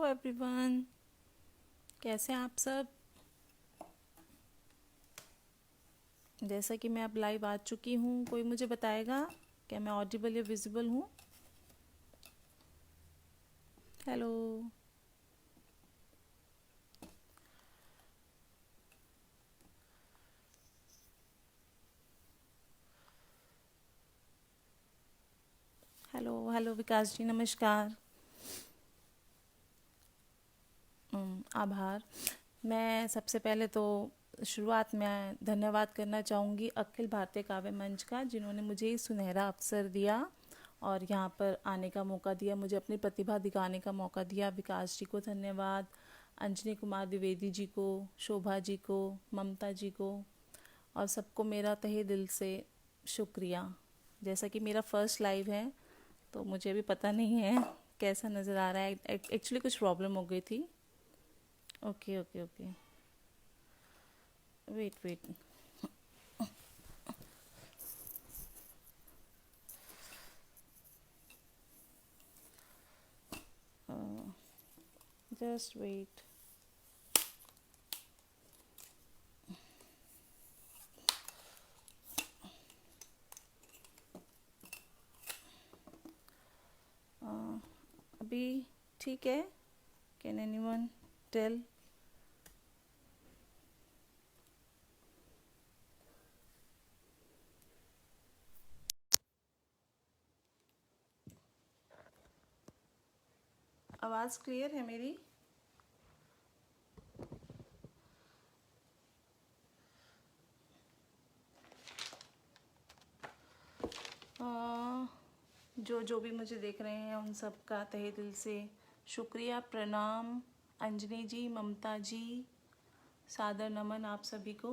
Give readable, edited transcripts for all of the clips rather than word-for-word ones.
Everyone, कैसे हैं आप सब। जैसा कि मैं अब लाइव आ चुकी हूँ, कोई मुझे बताएगा क्या मैं ऑडिबल या विजिबल हूँ। हेलो। हेलो हेलो विकास जी, नमस्कार। आभार। मैं सबसे पहले तो शुरुआत में धन्यवाद करना चाहूँगी अखिल भारतीय काव्य मंच का, जिन्होंने मुझे ये सुनहरा अवसर दिया और यहाँ पर आने का मौका दिया, मुझे अपनी प्रतिभा दिखाने का मौका दिया। विकास जी को धन्यवाद, अंजनी कुमार द्विवेदी जी को, शोभा जी को, ममता जी को, और सबको मेरा तहे दिल से शुक्रिया। जैसा कि मेरा फर्स्ट लाइव है तो मुझे भी पता नहीं है कैसा नज़र आ रहा है। एक्चुअली कुछ प्रॉब्लम हो गई थी। Okay okay okay, wait wait. Just wait. अभी ठीक है? Can anyone tell? आवाज़ क्लियर है मेरी? जो भी मुझे देख रहे हैं उन सब का तहे दिल से शुक्रिया, प्रणाम। अंजनी जी, ममता जी, सादर नमन आप सभी को।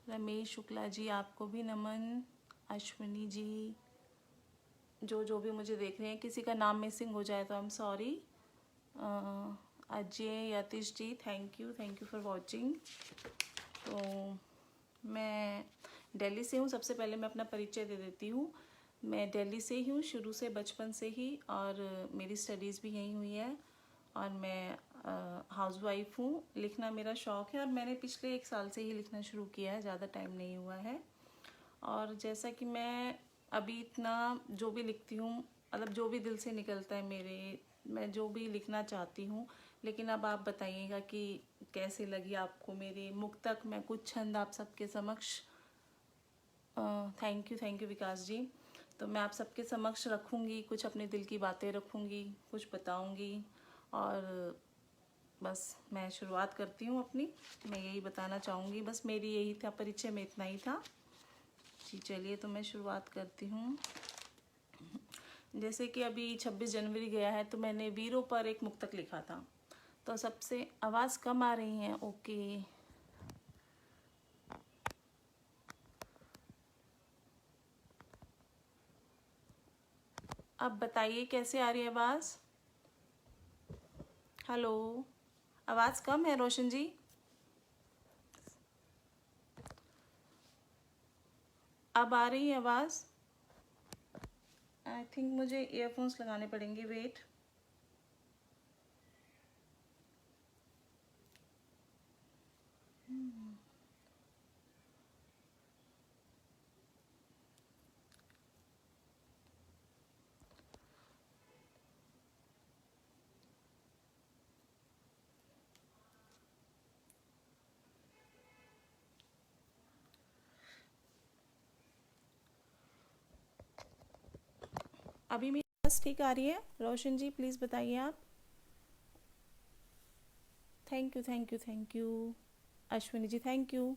रमेश शुक्ला जी, आपको भी नमन। अश्विनी जी, जो भी मुझे देख रहे हैं, किसी का नाम मिसिंग हो जाए तो I am sorry. Ajay Yatish ji, thank you for watching. तो मैं दिल्ली से हूँ। सबसे पहले मैं अपना परिचय दे देती हूँ। मैं दिल्ली से ही हूँ शुरू से, बचपन से ही, और मेरी स्टडीज़ भी यहीं हुई है, और मैं हाउसवाइफ हूँ। लिखना मेरा शौक़ है और मैंने पिछले 1 साल से ही लिखना शुरू किया है, ज़्यादा टाइम नहीं हुआ है। और जैसा कि मैं अभी इतना जो भी लिखती हूँ, मतलब जो भी दिल से निकलता है मेरे, मैं जो भी लिखना चाहती हूँ। लेकिन अब आप बताइएगा कि कैसे लगी आपको मेरी मुक्तक। मैं कुछ छंद आप सबके समक्ष, थैंक यू विकास जी। तो मैं आप सबके समक्ष रखूँगी, कुछ अपने दिल की बातें रखूँगी, कुछ बताऊँगी। और बस मैं शुरुआत करती हूँ अपनी। मैं यही बताना चाहूँगी, बस मेरी यही था परिचय में, इतना ही था जी। चलिए तो मैं शुरुआत करती हूँ। जैसे कि अभी 26 जनवरी गया है तो मैंने वीरों पर एक मुक्तक लिखा था। तो सबसे आवाज़ कम आ रही है? ओके। अब बताइए कैसे आ रही है आवाज़? हेलो, आवाज़ कम है रोशन जी? अब आ रही है आवाज़? आई थिंक मुझे ईयरफोन्स लगाने पड़ेंगे, वेट। अभी मेरी आवाज़ ठीक आ रही है? रोशन जी प्लीज़ बताइए आप। Thank you. Ashwini ji thank you.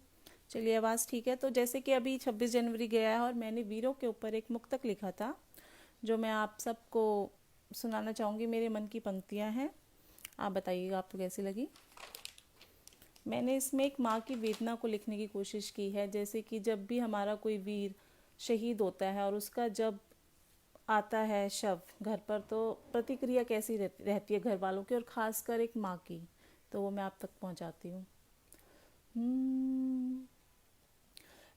चलिए आवाज़ ठीक है। तो जैसे कि अभी 26 जनवरी गया है और मैंने वीरों के ऊपर एक मुक्तक लिखा था, जो मैं आप सबको सुनाना चाहूँगी। मेरे मन की पंक्तियाँ हैं, आप बताइएगा आपको कैसी लगी। मैंने इसमें एक माँ की वेदना को लिखने की कोशिश की है। जैसे कि जब भी हमारा कोई वीर शहीद होता है और उसका जब आता है शव घर पर, तो प्रतिक्रिया कैसी रहती है घर वालों की, और ख़ासकर एक माँ की, तो वो मैं आप तक पहुँचाती हूँ।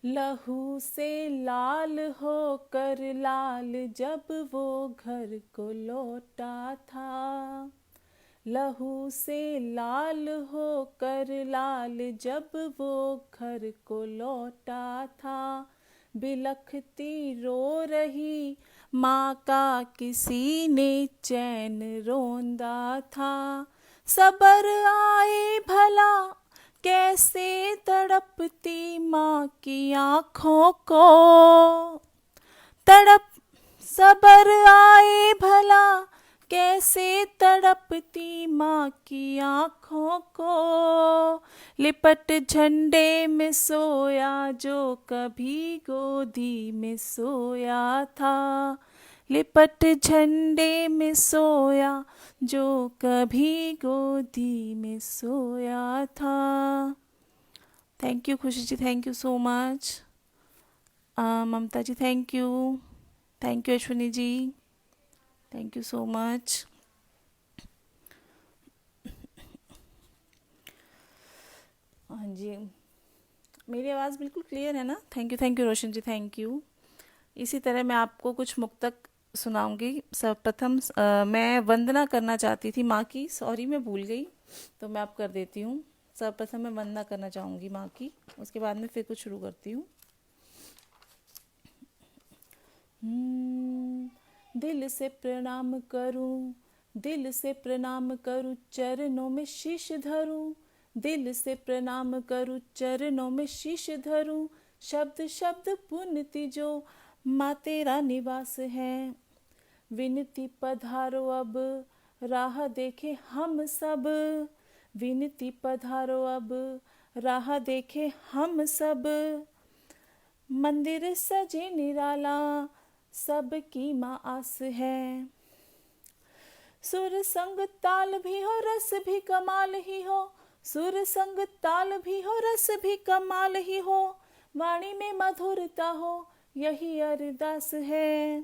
लहू से लाल होकर लाल जब वो घर को लौटा था, लहू से लाल हो कर लाल जब वो घर को लौटा था, बिलखती रो रही माँ का किसी ने चैन रोंदा था। सबर आए भला कैसे तड़पती माँ की आँखों को, तड़प सबर आए भला कैसे तड़पती माँ की आँखों को। लिपट झंडे में सोया जो कभी गोदी में सोया था, लिपट झंडे में सोया जो कभी गोदी में सोया था। Thank you Khushi ji, thank you so much. Mamta ji thank you Ashwini ji, thank you so much. हाँ जी, मेरी आवाज़ बिल्कुल क्लियर है ना? Thank you Roshan ji, thank you. इसी तरह मैं आपको कुछ मुक्तक सुनाऊंगी। सर्वप्रथम मैं वंदना करना चाहती थी माँ की, सॉरी मैं भूल गई, तो मैं अब कर देती हूँ। सर्वप्रथम मैं वंदना करना चाहूँगी माँ की, उसके बाद में फिर कुछ शुरू करती हूँ। दिल से प्रणाम करूं, दिल से प्रणाम करूं, चरणों में शीश धरूं, दिल से प्रणाम करूं, चरणों में शीश धरूं। शब्द शब्द पुनति जो माँ तेरा निवास है, विनती पधारो अब राह देखे हम सब, विनती पधारो अब राह देखे हम सब। मंदिर सजे निराला सबकी माँ आस है, सुर संग ताल भी हो रस भी कमाल ही हो, सुर संग ताल भी हो रस भी कमाल ही हो, वाणी में मधुरता हो यही अरदास है।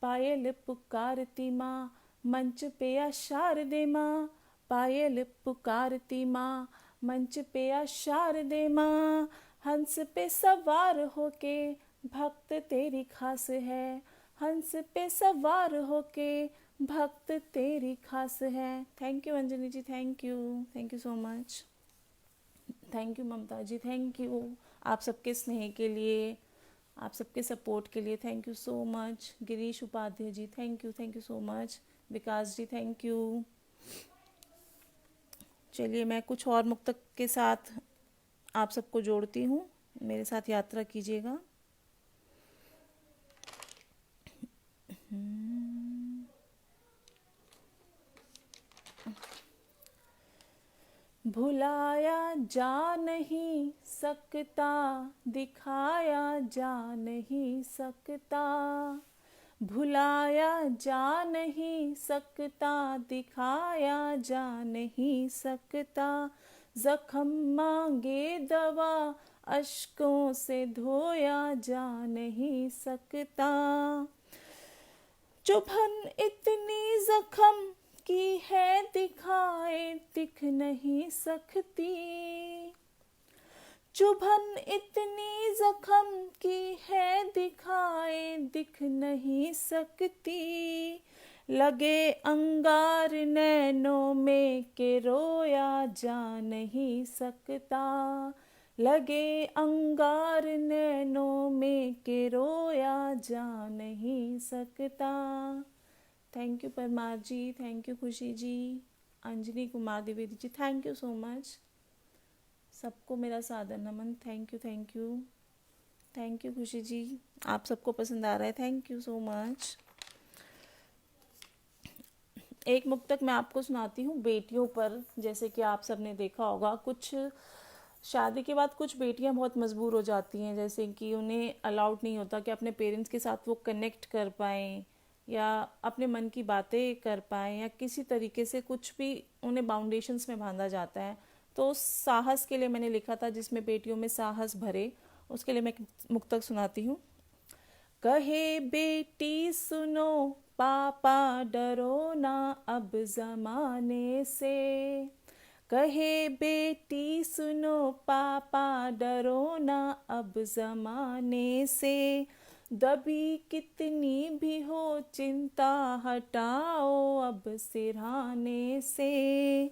पायल पुकारती माँ मंच पे आशार दे माँ, पायल पुकारती माँ मंच पे आशार दे माँ। हंस पे सवार होके भक्त तेरी खास है, हंस पे सवार होके भक्त तेरी खास है। Thank you Anjani ji, thank you so much. Thank you Mamta ji, thank you आप सबके स्नेह के लिए, आप सबके सपोर्ट के लिए, thank you so much. Girish Upadhyay ji thank you so much. Vikas ji thank you. चलिए मैं कुछ और मुक्तक के साथ आप सबको जोड़ती हूँ, मेरे साथ यात्रा कीजिएगा। भुलाया जा नहीं सकता, दिखाया जा नहीं सकता, भुलाया जा नहीं सकता, दिखाया जा नहीं सकता। जख्म मांगे दवा अश्कों से धोया जा नहीं सकता। चुभन इतनी जख्म की है दिखाए दिख नहीं सकती, चुभन इतनी जख्म की है दिखाए दिख नहीं सकती। लगे अंगार नैनों में के रोया जा नहीं सकता, लगे अंगार नैनों में के रोया जा नहीं सकता। Thank you Parmar ji, thank you Khushi ji, Anjali Kumar Dwivedi ji thank you so much. सबको मेरा सादर नमन, थैंक यू खुशी जी, आप सबको पसंद आ रहा है, थैंक यू सो मच। एक मुक्तक मैं आपको सुनाती हूँ बेटियों पर। जैसे कि आप सबने देखा होगा, कुछ शादी के बाद कुछ बेटियां बहुत मजबूर हो जाती हैं, जैसे कि उन्हें अलाउड नहीं होता कि अपने पेरेंट्स के साथ वो कनेक्ट कर पाएँ या अपने मन की बातें कर पाएँ, या किसी तरीके से कुछ भी उन्हें बाउंडेशंस में बांधा जाता है। तो उस साहस के लिए मैंने लिखा था, जिसमें बेटियों में साहस भरे, उसके लिए मैं एक मुक्तक सुनाती हूँ। कहे बेटी सुनो पापा डरो ना अब जमाने से, कहे बेटी सुनो पापा डरो ना अब जमाने से। दबी कितनी भी हो चिंता हटाओ अब सिरहाने से।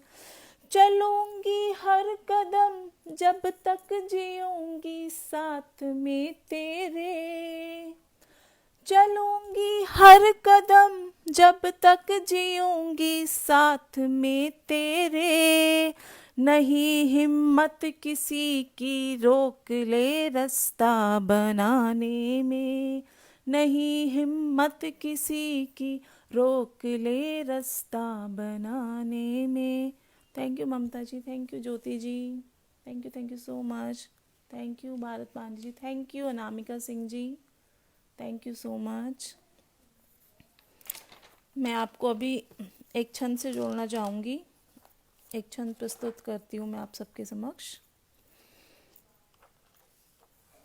चलूंगी हर कदम जब तक जीऊंगी साथ में तेरे। चलूंगी हर कदम जब तक जीऊंगी साथ में तेरे। नहीं हिम्मत किसी की रोक ले रास्ता बनाने में। नहीं हिम्मत किसी की रोक ले रास्ता बनाने में। Thank you Mamta ji, thank you Jyoti ji, thank you so much. Thank you Bharat Pandey ji, thank you Anamika Singh ji, thank you so much. मैं आपको अभी एक छंद से जोड़ना चाहूँगी। एक छंद प्रस्तुत करती हूँ मैं आप सबके समक्ष,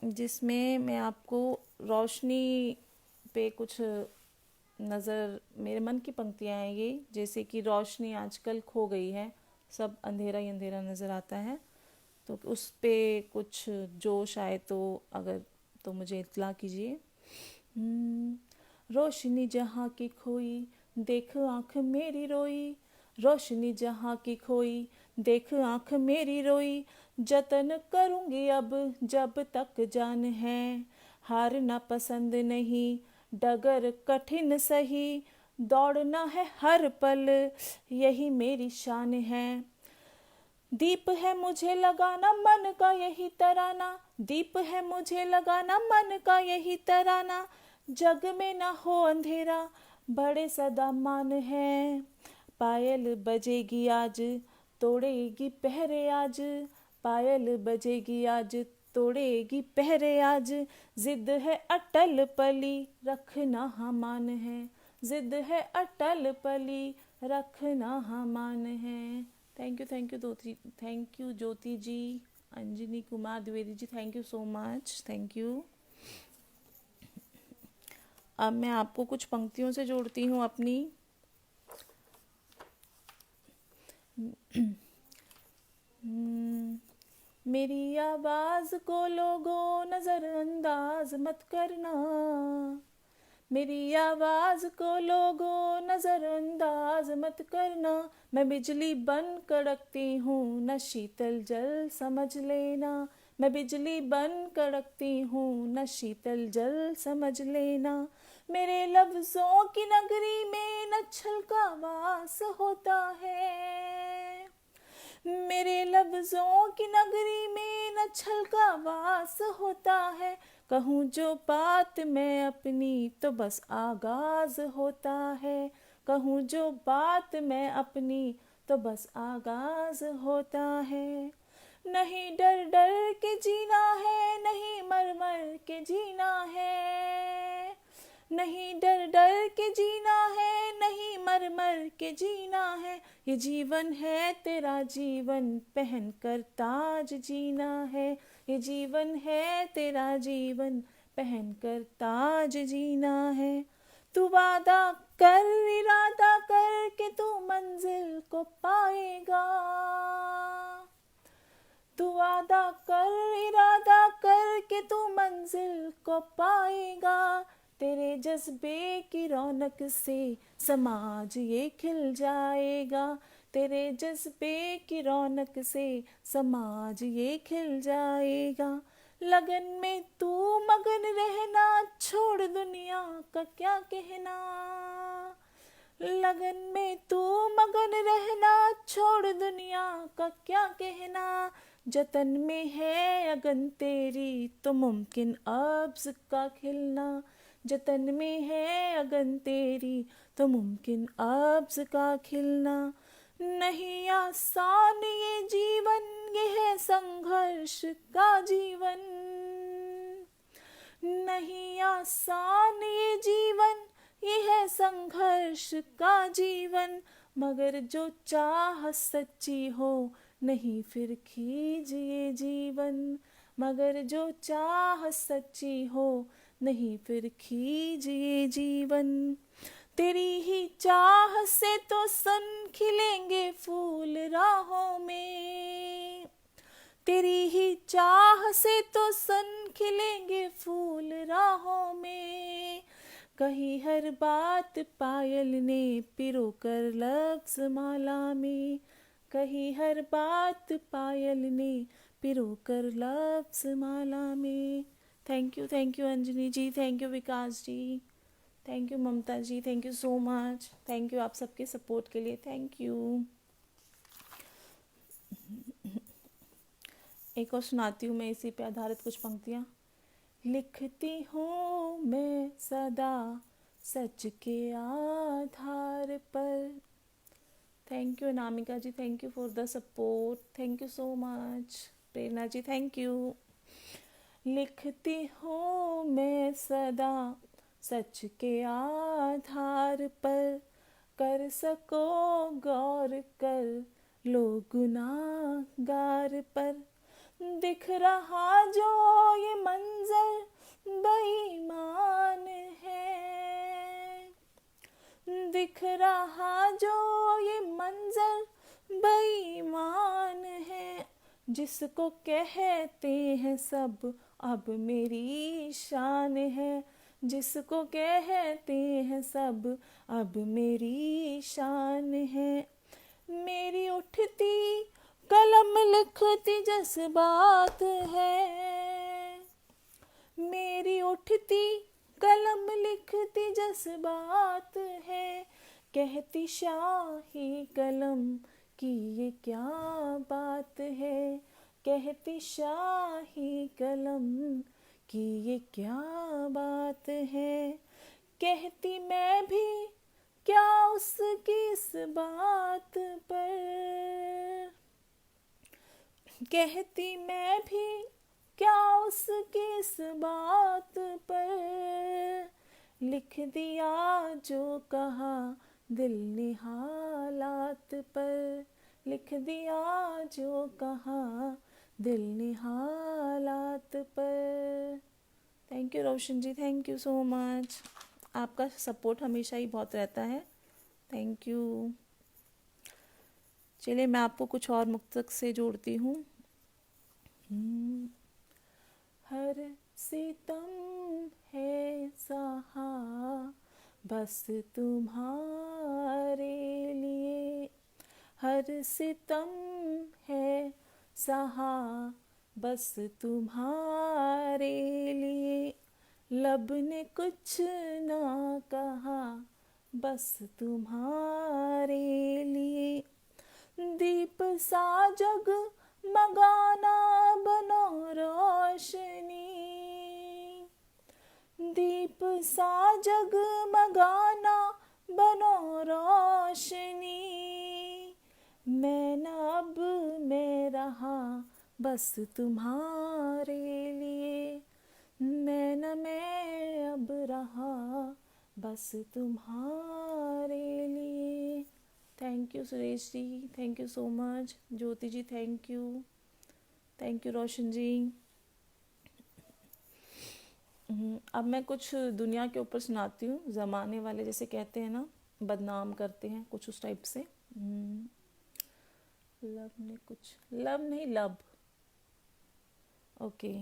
जिसमें मैं आपको रोशनी पे कुछ नज़र, मेरे मन की पंक्तियाँ हैं ये, जैसे कि रोशनी आजकल खो गई है, सब अंधेरा ही अंधेरा नज़र आता है, तो उस पे कुछ जोश आए तो अगर तो मुझे इत्तला कीजिए। रोशनी जहाँ की खोई देख आँख मेरी रोई। रोशनी जहाँ की खोई देख आँख मेरी रोई। जतन करूँगी अब जब तक जान है। हारना पसंद नहीं डगर कठिन सही। दौड़ना है हर पल यही मेरी शान है। दीप है मुझे लगाना मन का यही तराना। दीप है मुझे लगाना मन का यही तराना। जग में ना हो अंधेरा बड़े सदा मान है। पायल बजेगी आज तोड़ेगी पहरे आज। पायल बजेगी आज तोड़ेगी पहरे आज। जिद है अटल पली रखना हमान है। जिद है अटल पली रखना हमान है। Thank you Jyoti, thank you Jyoti ji, Anjani Kumar Dwivedi ji, thank you so much, thank you. अब मैं आपको कुछ पंक्तियों से जोड़ती हूँ अपनी। मेरी आवाज़ को लोगों नज़रअंदाज मत करना। मेरी आवाज़ को लोगों नज़रअंदाज मत करना। मैं बिजली बन कड़कती हूँ न शीतल जल समझ लेना। मैं बिजली बन कड़कती हूँ न शीतल जल समझ लेना। मेरे लफ्ज़ों की नगरी में न छल का वास होता है। मेरे लफ्ज़ों की नगरी में न छल का वास होता है। कहूँ जो बात मैं अपनी तो बस आगाज़ होता है। कहूँ जो बात मैं अपनी तो बस आगाज़ होता है। नहीं डर डर के जीना है नहीं मर मर के जीना है। नहीं डर डर के जीना है नहीं मर मर के जीना है। ये जीवन है तेरा जीवन पहन कर ताज जीना है। ये जीवन है तेरा जीवन पहन कर ताज जीना है। तू वादा कर इरादा कर के तू मंजिल को पाएगा। तू वादा कर इरादा कर के तू मंजिल को पाएगा। तेरे जज्बे की रौनक से समाज ये खिल जाएगा। तेरे जज्बे की रौनक से समाज ये खिल जाएगा। लगन में तू मगन रहना छोड़ दुनिया का क्या कहना। लगन में तू मगन रहना छोड़ दुनिया का क्या कहना। जतन में है अगन तेरी तो मुमकिन अब्ज़ का खिलना। जतन में है अगन तेरी तो मुमकिन अब्ज़ का खिलना। नहीं आसान ये जीवन ये है संघर्ष का जीवन। नहीं आसान ये जीवन ये है संघर्ष का जीवन। मगर जो चाह सच्ची हो नहीं फिर कीजिए जीवन। मगर जो चाह सच्ची हो नहीं फिर कीजिए जीवन। तेरी ही चाह से तो सन खिलेंगे फूल राहों में। तेरी ही चाह से तो सन खिलेंगे फूल राहों में, कही हर बात पायल ने पिरो कर लफ्ज माला में, कही हर बात पायल ने पिरो कर लफ्ज माला में। Thank you Anjali ji, thank you Vikas ji, thank you Mamta ji, thank you so much, thank you आप सबके सपोर्ट के लिए, थैंक यू। एक और सुनाती हूँ मैं इसी पे आधारित कुछ पंक्तियाँ। लिखती हूँ मैं सदा सच के आधार पर। Thank you Anamika ji, thank you for the support, thank you so much. Prerna ji thank you. लिखती हूँ मैं सदा सच के आधार पर, कर सको गौर कर लो गुनाहगार पर, दिख रहा जो ये मंजर बेईमान है, दिख रहा जो ये मंजर बेईमान है, जिसको कहते हैं सब अब मेरी शान है, जिसको कहते हैं सब अब मेरी शान है। मेरी उठती कलम लिखती जज्बात है, मेरी उठती कलम लिखती जज्बात है, कहती शाही कलम की ये क्या बात है, कहती शाही कलम की ये क्या बात है, कहती मैं भी क्या उसकी इस बात पर, कहती मैं भी क्या उसकी इस बात पर, लिख दिया जो कहा दिल ने हालात पर, लिख दिया जो कहा दिल ने हालात पर। Thank you Roshan ji, thank you so much, आपका सपोर्ट हमेशा ही बहुत रहता है, थैंक यू। चलिए मैं आपको कुछ और मुक्तक से जोड़ती हूँ। हर सितम है सहा बस तुम्हारे लिए, हर सितम है सहा बस तुम्हारे लिए, लब ने कुछ ना कहा बस तुम्हारे लिए, दीप सा जग मगाना बनो रोशनी, दीप सा जग मगाना बनो रोशनी, मैं न अब मैं रहा बस तुम्हारे लिए, मैं न मैं अब रहा बस तुम्हारे लिए। Thank you Suresh ji, thank you so much. Jyoti ji thank you Roshan ji. अब मैं कुछ दुनिया के ऊपर सुनाती हूँ, ज़माने वाले जैसे कहते हैं ना, बदनाम करते हैं, कुछ उस टाइप से। लब ने कुछ, लब नहीं लब, ओके।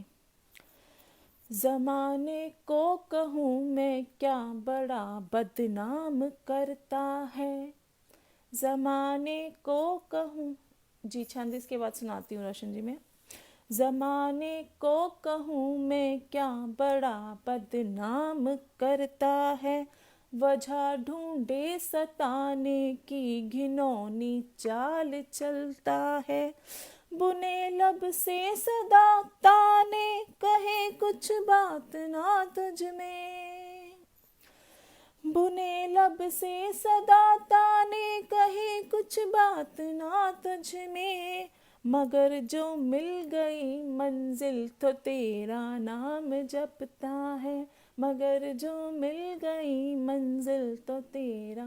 ज़माने को कहूँ मैं क्या बड़ा बदनाम करता है, ज़माने को कहूँ, जी छंद इसके बाद सुनाती हूँ रोशन जी मैं। ज़माने को कहूँ मैं क्या बड़ा बदनाम करता है, वजह ढूंढे सताने की घिनौनी चाल चलता है, बुने लब से सदा ताने कहे कुछ बात ना तुझ में, बुने लब से सदा ताने कहे कुछ बात ना तुझ में, मगर जो मिल गई मंजिल तो तेरा नाम जपता है, मगर जो मिल गई मंजिल तो तेरा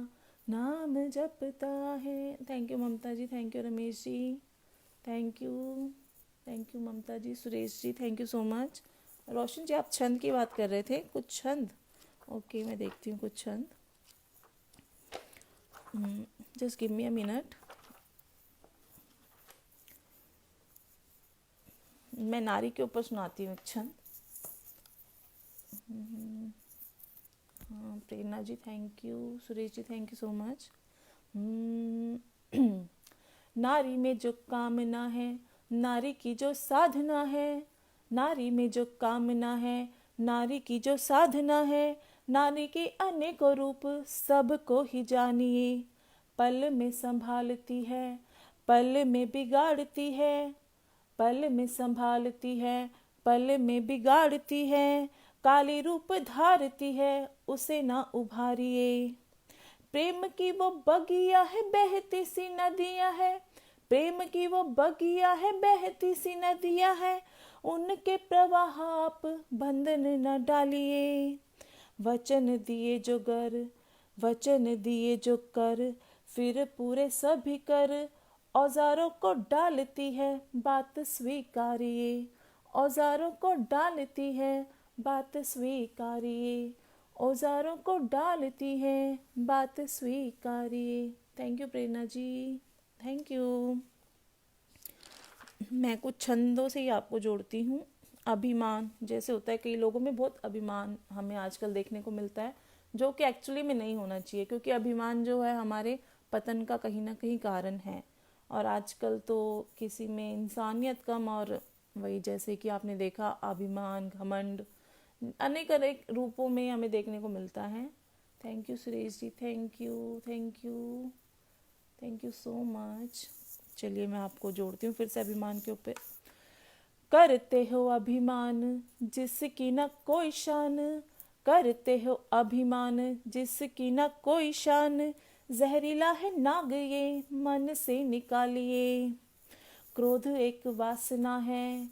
नाम जपता है। Thank you Mamta ji, thank you Ramesh ji, thank you Mamta ji, Suresh ji thank you so much. Roshan ji आप छंद की बात कर रहे थे, कुछ छंद, ओके मैं देखती हूँ कुछ छंद, just give me a minute. मैं नारी के ऊपर सुनाती हूँ एक छंद। हाँ Prerna ji thank you, Suresh ji thank you so much. नारी में जो कामना है, नारी की जो साधना है, नारी में जो कामना है, नारी की जो साधना है, नारी के अनेकों रूप सबको ही जानिए। पल में संभालती है, पल में बिगाड़ती है, पल में संभालती है, पल में बिगाड़ती है, काली रूप धारती है, उसे ना उभारिए। प्रेम की वो बगिया है, बहती सी नदियाँ है, प्रेम की वो बगिया है, बहती सी नदियाँ है, उनके प्रवाह आप बंधन न डालिए। वचन दिए जो गर, वचन दिए जो कर, फिर पूरे सभी कर, औजारों को डालती है बात स्वीकारिए। औजारों को डालती है बात स्वीकारिए, औजारों को डालती है बात स्वीकारिए। Thank you Prerna ji, thank you. मैं कुछ छंदों से ही आपको जोड़ती हूँ। अभिमान जैसे होता है, कई लोगों में बहुत अभिमान हमें आजकल देखने को मिलता है, जो कि एक्चुअली में नहीं होना चाहिए, क्योंकि अभिमान जो है हमारे पतन का कहीं ना कहीं कारण है। और आजकल तो किसी में इंसानियत कम, और वही जैसे कि आपने देखा अभिमान, घमंड अनेक अनेक रूपों में हमें देखने को मिलता है। Thank you Suresh ji, thank you thank you thank you so much. चलिए मैं आपको जोड़ती हूँ फिर से अभिमान के ऊपर। करते हो अभिमान जिसकी न कोई शान, करते हो अभिमान जिसकी न कोई शान, जहरीला है नाग ये मन से निकालिए। क्रोध एक वासना है,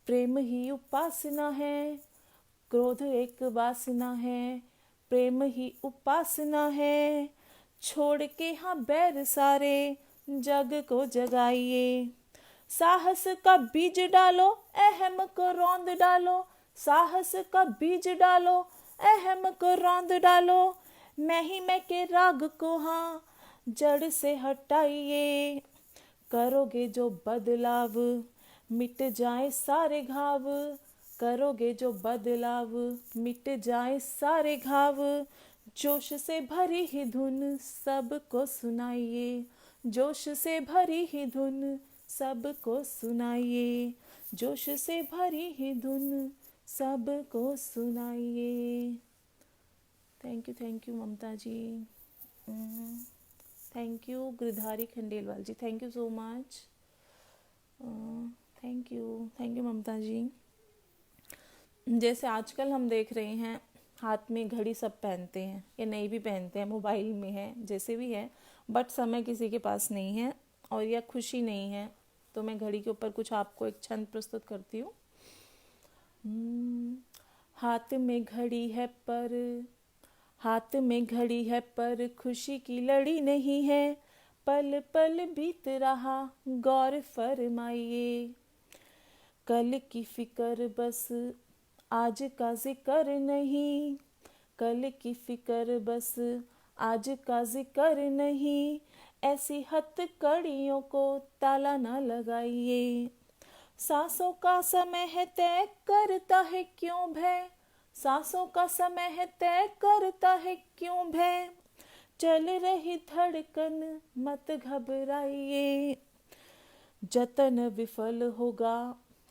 प्रेम ही उपासना है, क्रोध एक वासना है, प्रेम ही उपासना है, छोड़ के हाँ बैर सारे जग को जगाइए। साहस का बीज डालो, अहम को रौंद डालो, साहस का बीज डालो, अहम को रौंद डालो, मैं ही मैं के राग को हाँ जड़ से हटाइए। करोगे जो बदलाव मिट जाए सारे घाव, करोगे जो बदलाव मिट जाए सारे घाव, जोश से भरी ही धुन सबको सुनाइए, जोश से भरी ही धुन सबको सुनाइए, जोश से भरी ही धुन सबको सुनाइए। Thank you Mamta ji, thank you Girdhari Khandelwal ji, thank you so much, thank you Mamta ji. जैसे आजकल हम देख रहे हैं हाथ में घड़ी सब पहनते हैं या नहीं भी पहनते हैं, मोबाइल में है जैसे भी है, बट समय किसी के पास नहीं है और या खुशी नहीं है, तो मैं घड़ी के ऊपर कुछ आपको एक छंद प्रस्तुत करती हूँ। हाथ में घड़ी है पर, हाथ में घड़ी है पर खुशी की लड़ी नहीं है, पल पल बीत रहा गौर फरमाइए। कल की फिक्र बस आज का जिक्र नहीं, कल की फिक्र बस आज का जिक्र नहीं, ऐसी हथकड़ियों को ताला ना लगाइए। सांसों का समय है तय करता है क्यों भय, सांसों का समय है तय करता है क्यों भय, चल रही धड़कन मत घबराइए। जतन विफल होगा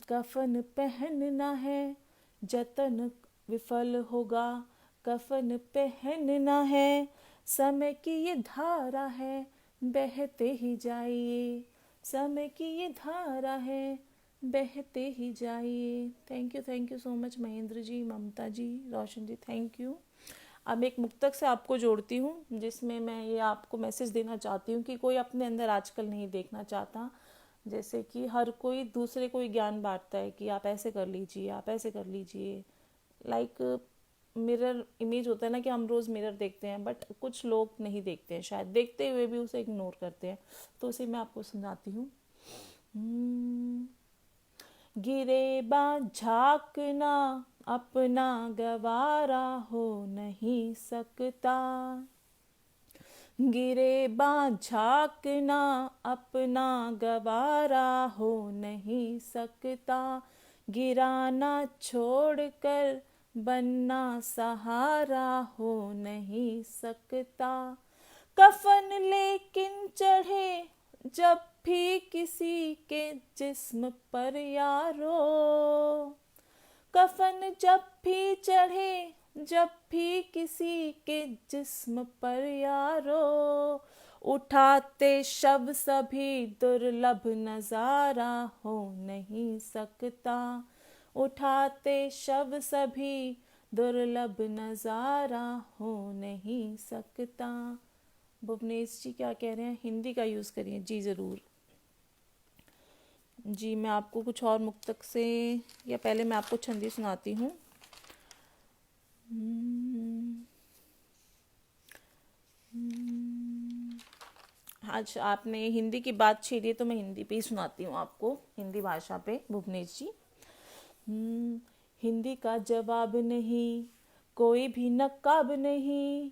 कफन पहनना है, जतन विफल होगा कफन पहनना है, समय की ये धारा है बहते ही जाइए, समय की ये धारा है बहते ही जाइए। Thank you so much Mahendra ji, Mamta ji, Roshan ji, thank you. अब एक मुक्तक से आपको जोड़ती हूँ, जिसमें मैं ये आपको मैसेज देना चाहती हूँ कि कोई अपने अंदर आजकल नहीं देखना चाहता। जैसे कि हर कोई दूसरे को ही ज्ञान बांटता है कि आप ऐसे कर लीजिए, आप ऐसे कर लीजिए, लाइक मिरर इमेज होता है ना कि हम रोज़ मिरर देखते हैं, बट कुछ लोग नहीं देखते हैं, शायद देखते हुए भी उसे इग्नोर करते हैं। तो उसे मैं आपको सुनाती हूँ। गिरेबा झांकना अपना गवारा हो नहीं सकता, गिरे बाँझ झाँकना अपना गवारा हो नहीं सकता, गिराना छोड़कर बनना सहारा हो नहीं सकता। कफन लेकिन चढ़े जब भी किसी के जिस्म पर यारो, कफन जब भी चढ़े जब भी किसी के जिस्म पर यारो, उठाते शव सभी दुर्लभ नजारा हो नहीं सकता, उठाते शव सभी दुर्लभ नजारा हो नहीं सकता। भुवनेश जी क्या कह रहे हैं? हिंदी का यूज़ करिए जी ज़रूर जी। मैं आपको कुछ और मुक्तक से, या पहले मैं आपको छंदी सुनाती हूँ। आज आपने हिंदी की बात छेड़ी तो मैं हिंदी पे ही सुनाती हूँ आपको, हिंदी भाषा पे। भुवनेश जी, हिंदी का जवाब नहीं कोई भी नकाब नहीं,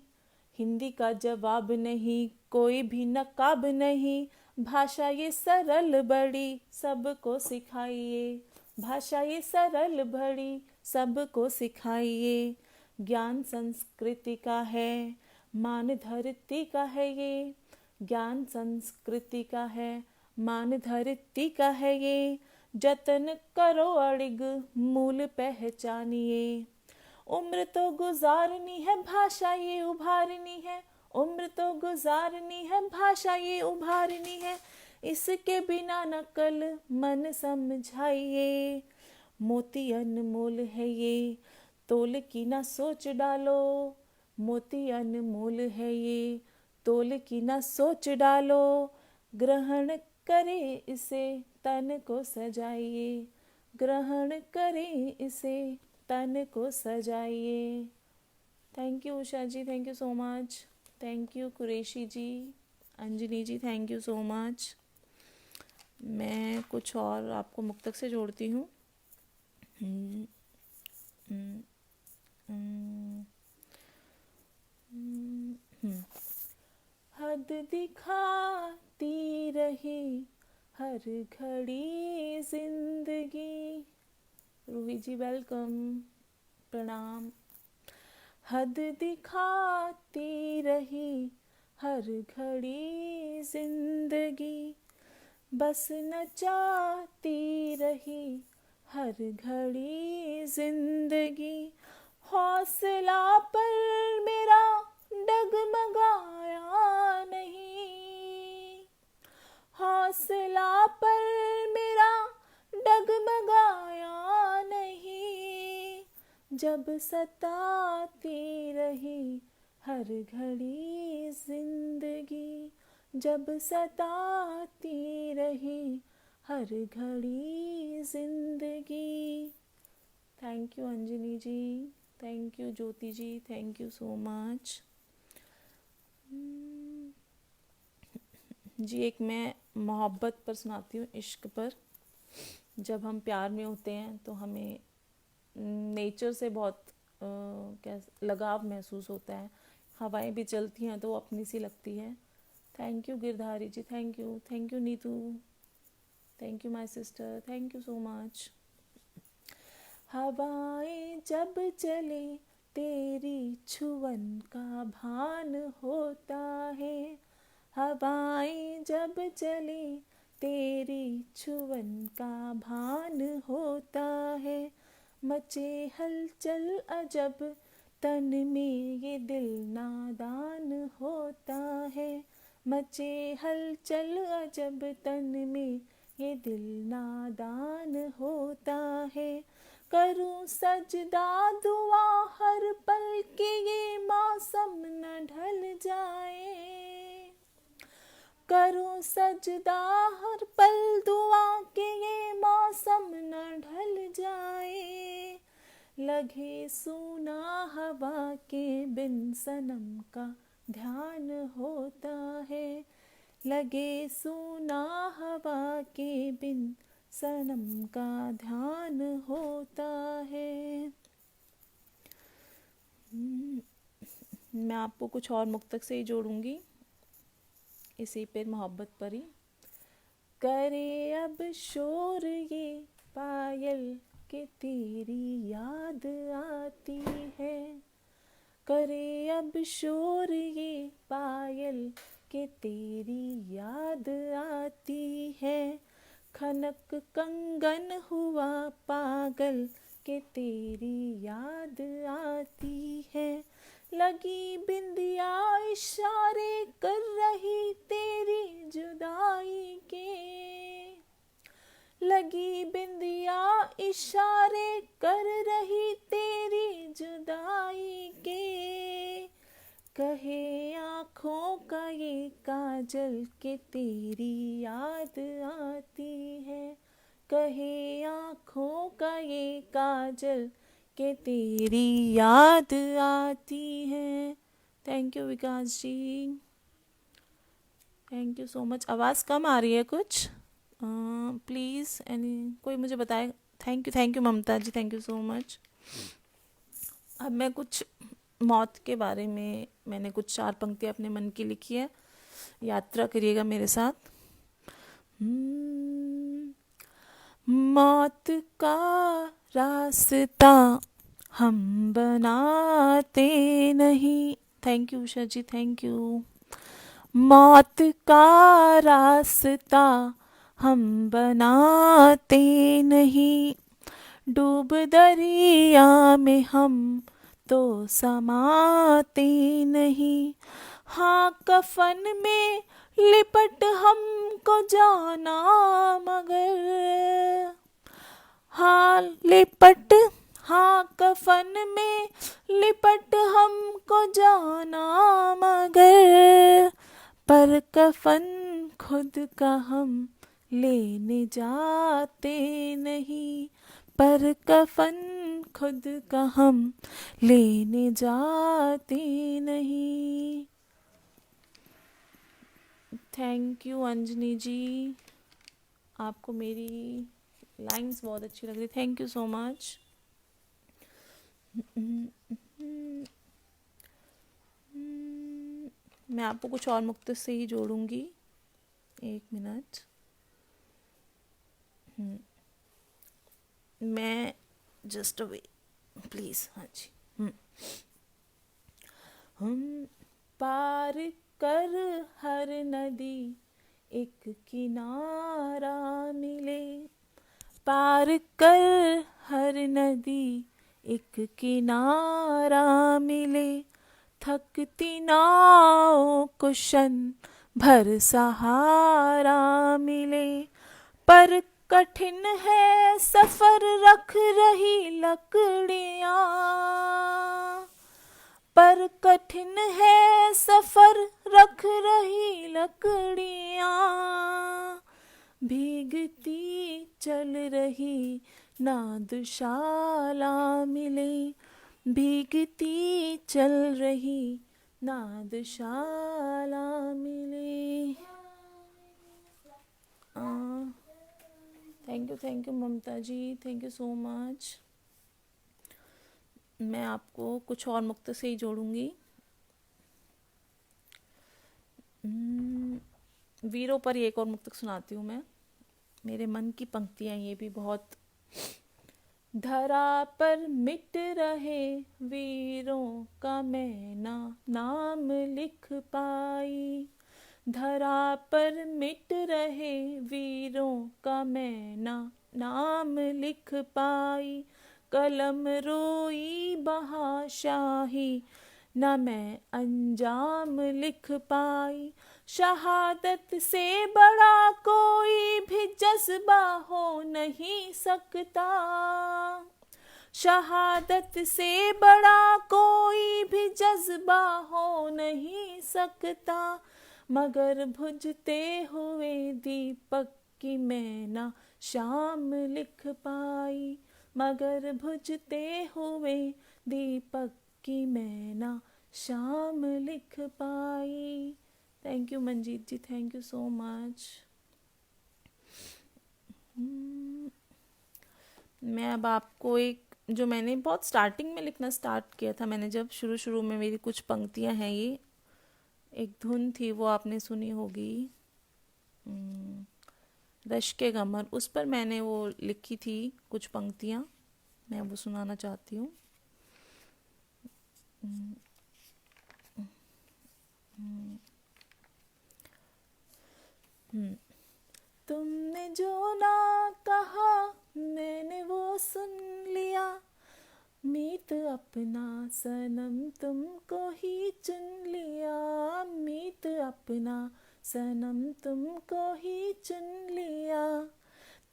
हिंदी का जवाब नहीं कोई भी नकाब नहीं, भाषा ये सरल बड़ी सबको सिखाइए, भाषा ये सरल बड़ी सबको सिखाइए। ज्ञान संस्कृति का है मान धरती का है ये, ज्ञान संस्कृति का है मान धरती का है ये, जतन करो अड़िग मूल पहचानिए। उम्र तो गुजारनी है भाषा ये उभारनी है, उम्र तो गुजारनी है भाषा ये उभारनी है, इसके बिना नकल मन समझाइए। मोती अनमोल है ये तोल की ना सोच डालो, मोती अनमोल है ये तोल की ना सोच डालो, ग्रहण करे इसे तन को सजाइए, ग्रहण करे इसे तन को सजाइए। Thank you Usha ji, thank you so much. Thank you Qureshi ji, Anjani ji, thank you so much. मैं कुछ और आपको मुक्तक से जोड़ती हूँ। हद दिखाती रही हर घड़ी जिंदगी, रूही जी वेलकम, प्रणाम। हद दिखाती रही हर घड़ी जिंदगी, बस नचाती रही हर घड़ी जिंदगी, हौसला पर मेरा डगमगाया नहीं, हौसला पर मेरा डगमगाया नहीं, जब सताती रही हर घड़ी जिंदगी, जब सताती रही हर घड़ी जिंदगी। Thank you Anjani ji, thank you Jyoti ji, thank you so much जी। एक मैं मोहब्बत पर सुनाती हूँ, इश्क पर। जब हम प्यार में होते हैं तो हमें नेचर से बहुत क्या लगाव महसूस होता है, हवाएं भी चलती हैं तो वो अपनी सी लगती है। Thank you Girdhari ji, thank you Neetu, thank you my sister, thank you so much. हवाएं जब चले तेरी छुअन का भान होता है, हवाएं जब चले तेरी छुअन का भान होता है, मचे हलचल अजब तन में ये दिल नादान होता है, मचे हलचल अजब तन में ये दिल नादान होता है, करूं सजदा दुआ हर पल के ये मौसम न ढल जाए, करूं सजदा हर पल दुआ के ये मौसम न ढल जाए, लगे सूना हवा के बिन सनम का ध्यान होता है, लगे सूना हवा के बिन सनम का ध्यान होता है। मैं आपको कुछ और मुक्तक से ही जोड़ूंगी। इसी पे मोहब्बत परी। करे अब शोर ये पायल के तेरी याद आती है, करे अब शोर ये पायल के तेरी याद आती है, खनक कंगन हुआ पागल के तेरी याद आती है, लगी बिंदिया इशारे कर रही तेरी जुदाई के, लगी बिंदिया इशारे कर रही तेरी जुदाई के, कहे आँखों का ये काजल के तेरी याद आती है, कहे आँखों का ये काजल के तेरी याद आती है। Thank you Vikas ji, thank you so much. आवाज़ कम आ रही है कुछ, प्लीज़ एनी कोई मुझे बताए। Thank you Mamta ji, thank you so much. अब मैं कुछ मौत के बारे में, मैंने कुछ 4 पंक्तियाँ अपने मन की लिखी है, यात्रा करिएगा मेरे साथ। मौत का रास्ता हम बनाते नहीं, thank you Usha ji, thank you. मौत का रास्ता हम बनाते नहीं, डूब दरिया में हम तो समाते नहीं, हाँ कफन में लिपट हमको जाना मगर, हाँ लिपट, हाँ कफन में लिपट हमको जाना मगर, पर कफन खुद का हम लेने जाते नहीं, पर कफन खुद का हम लेने जाते नहीं। थैंक यू अंजनी जी, आपको मेरी लाइंस बहुत अच्छी लग रही, थैंक यू सो मच। मैं आपको कुछ और मुक्त से ही जोड़ूंगी, 1 मिनट। मैं जस्ट अवे प्लीज। हाँ जी। हम पार कर हर नदी एक किनारा मिले, पार कर हर नदी एक किनारा मिले, थकती नाव को क्षण भर सहारा मिले, पर कठिन है सफर रख रही लकड़ियाँ, पर कठिन है सफर रख रही लकड़ियाँ, भीगती चल रही नादशाला मिले, भीगती चल रही नादशाला मिले। Thank you Mamta ji, thank you so much. मैं आपको कुछ और मुक्त से ही जोड़ूंगी। वीरों पर एक और मुक्तक सुनाती हूँ मैं, मेरे मन की पंक्तियाँ ये भी बहुत। धरा पर मिट रहे वीरों का मैं ना नाम लिख पाई, धरा पर मिट रहे वीरों का मैं ना नाम लिख पाई, कलम रोई बहा शाही ना मैं अंजाम लिख पाई, शहादत से बड़ा कोई भी जज्बा हो नहीं सकता, शहादत से बड़ा कोई भी जज्बा हो नहीं सकता, मगर बुझते हुए दीपक की मैं ना शाम लिख पाई, मगर बुझते हुए दीपक की मैं ना शाम लिख पाई। Thank you Manjeet ji, thank you so much. मैं अब आपको एक, जो मैंने बहुत स्टार्टिंग में लिखना स्टार्ट किया था, मैंने जब शुरू में, मेरी कुछ पंक्तियां हैं ये, एक धुन थी वो आपने सुनी होगी, रश के गमर, उस पर मैंने वो लिखी थी कुछ पंक्तियाँ, मैं वो सुनाना चाहती हूँ। तुमने जो ना कहा मैंने वो सुन लिया, मीत अपना सनम तुमको ही चुन लिया, मीत अपना सनम तुमको ही चुन लिया,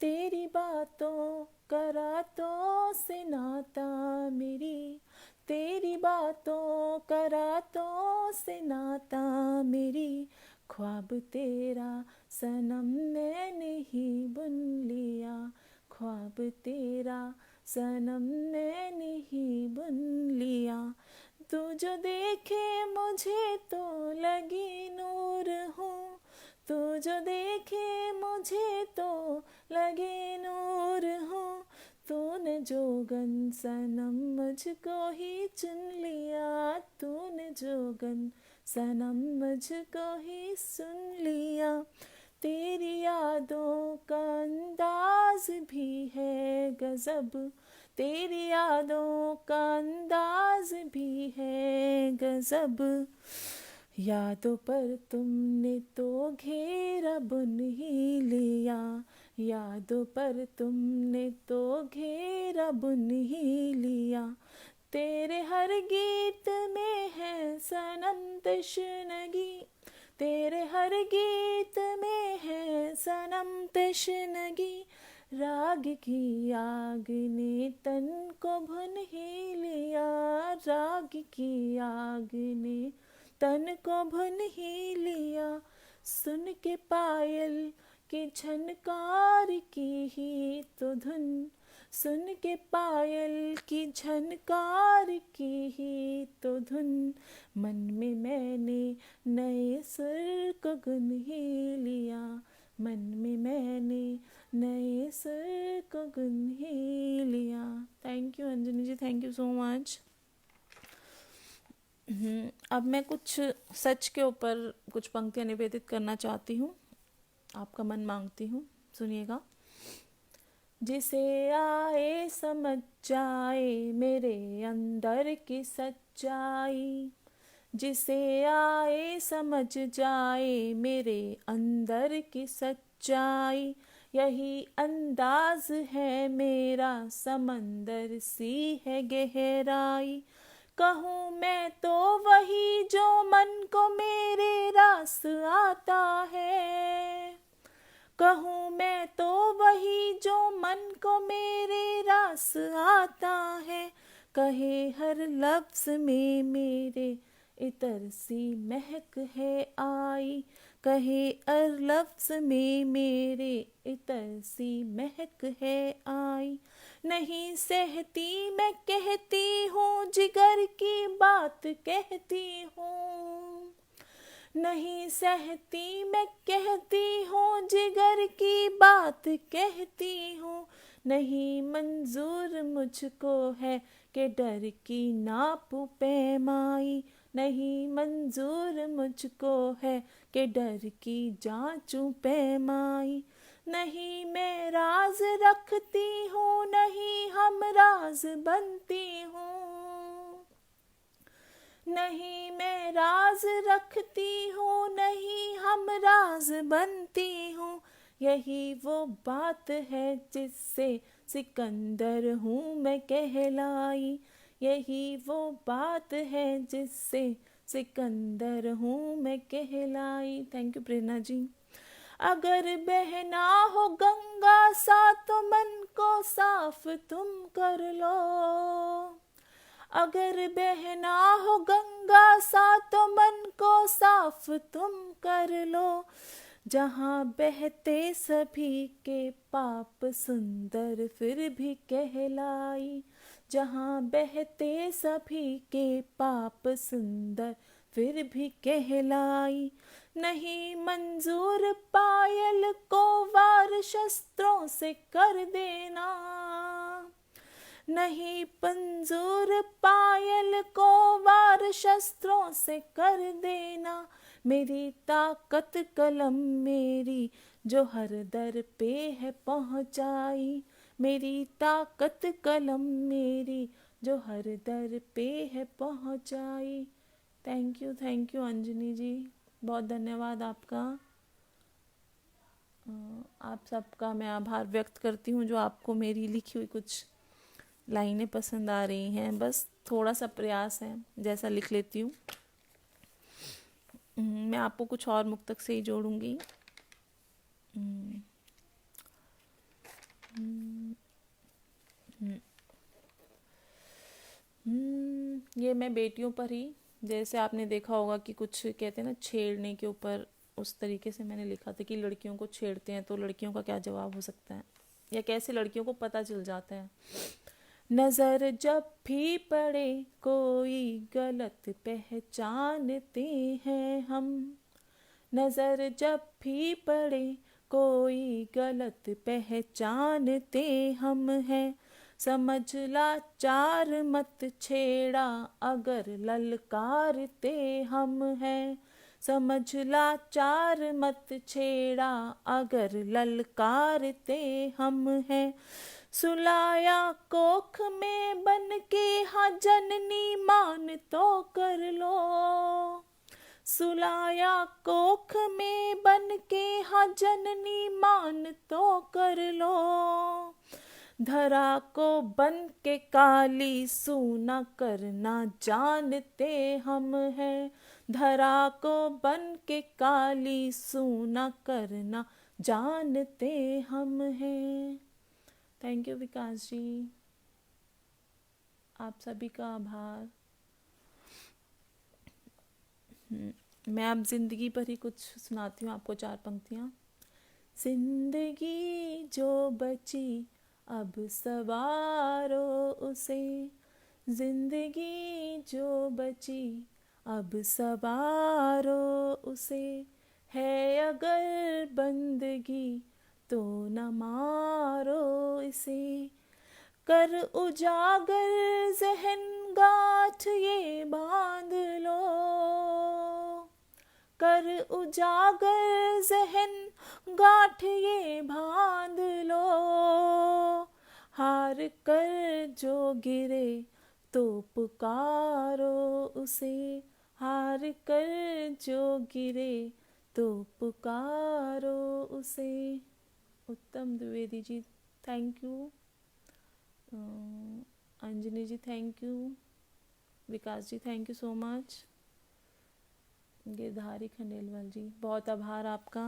तेरी बातों का रातों से नाता मेरी, तेरी बातों का रातों से नाता मेरी, ख्वाब तेरा सनम मैंने ही बुन लिया, ख्वाब तेरा सनम मैंने ही बुन लिया, तू जो देखे मुझे तो लगी नूर हूँ, तू जो देखे मुझे तो लगे नूर हूँ, तूने जोगन सनम मुझको ही चुन लिया, तूने जोगन सनम मुझको ही सुन लिया, तेरी यादों का अंदाज भी है गजब, तेरी यादों का अंदाज भी है गजब, यादों पर तुमने तो घेरा बुन ही लिया, यादों पर तुमने तो घेरा बुन ही लिया, तेरे हर गीत में है सनम तशनगी, तेरे हर गीत में है सनम तशनगी, राग की आग ने तन को भुन ही लिया, राग की आग ने तन को भुन ही लिया, सुन के पायल की झनकार की ही तो धुन, सुन के पायल की झनकार की ही तो धुन, मन में मैंने नए सुर को गुन ही लिया, मन में मैंने नए सुर को गुन ही लिया। Thank you Anjani ji, thank you so much. अब मैं कुछ सच के ऊपर कुछ पंक्तियाँ निवेदित करना चाहती हूँ, आपका मन मांगती हूँ, सुनिएगा। जिसे आए समझ जाए मेरे अंदर की सच्चाई, जिसे आए समझ जाए मेरे अंदर की सच्चाई, यही अंदाज है मेरा समंदर सी है गहराई, कहूँ मैं तो वही जो मन को मेरे रास आता है, कहूँ मैं तो वही जो मन को मेरे रास आता है, कहे हर लफ्ज़ में मेरे इतर सी महक है आई, कहे हर लफ्ज़ में मेरे इतर सी महक है आई, नहीं सहती मैं कहती हूँ जिगर की बात कहती हूँ, नहीं सहती मैं कहती हूँ जिगर की बात कहती हूँ, नहीं मंजूर मुझको है कि डर की नापू पैमाई, नहीं मंजूर मुझको है कि डर की जांचूं पैमाई, नहीं मैं राज रखती हूँ नहीं हम राज बनती हूँ, नहीं मैं राज रखती हूँ नहीं हम राज बनती हूँ, यही वो बात है जिससे सिकंदर हूँ मैं कहलाई, यही वो बात है जिससे सिकंदर हूँ मैं कहलाई। थैंक यू प्रेरणा जी। अगर बहना हो गंगा सा तो मन को साफ तुम कर लो, अगर बहना हो गंगा सा तो मन को साफ तुम कर लो, जहाँ बहते सभी के पाप सुंदर फिर भी कहलाई, जहाँ बहते सभी के पाप सुंदर फिर भी कहलाई, नहीं मंजूर पायल को वार शस्त्रों से कर देना, नहीं मंजूर पायल को वार शस्त्रों से कर देना, मेरी ताकत कलम मेरी जो हर दर पे है पहुँचाई, मेरी ताकत कलम मेरी जो हर दर पे है पहुँचाई। थैंक यू अंजनी जी, बहुत धन्यवाद आपका। आप सबका मैं आभार व्यक्त करती हूँ जो आपको मेरी लिखी हुई कुछ लाइनें पसंद आ रही हैं। बस थोड़ा सा प्रयास है, जैसा लिख लेती हूँ। मैं आपको कुछ और मुक्तक से ही जोड़ूंगी। ये मैं बेटियों पर ही, जैसे आपने देखा होगा कि कुछ कहते हैं ना छेड़ने के ऊपर, उस तरीके से मैंने लिखा था कि लड़कियों को छेड़ते हैं तो लड़कियों का क्या जवाब हो सकता है, या कैसे लड़कियों को पता चल जाता है। नज़र जब भी पड़े कोई गलत पहचानते हैं हम, नज़र जब भी पड़े कोई गलत पहचानते हम हैं। समझ लाचार मत छेड़ा अगर ललकारते हम हैं, समझ लाचार मत छेड़ा अगर ललकारते हम हैं। सुलाया कोख में बन के हाँ जननी मान तो कर लो, सुलाया कोख में बन के हाँ जननी मान तो कर लो। धरा को बन के काली सूना करना जानते हम हैं, धरा को बन के काली सूना करना जानते हम हैं। थैंक यू विकास जी, आप सभी का आभार। मैं अब जिंदगी पर ही कुछ सुनाती हूँ आपको, 4 पंक्तियाँ। जिंदगी जो बची अब सवारो उसे, जिंदगी जो बची अब सवारो उसे, है अगर बंदगी तो न मारो इसे। कर उजागर ज़हन गाँठ ये बांध लो, कर उजागर ज़हन गाँठ ये बांध लो। हार कर जो गिरे तो पुकारो उसे, हार कर जो गिरे तो पुकारो उसे। Uttam Dwivedi ji thank you, Anjani ji thank you, Vikas ji thank you so much, Girdhari Khandelwal ji बहुत आभार आपका।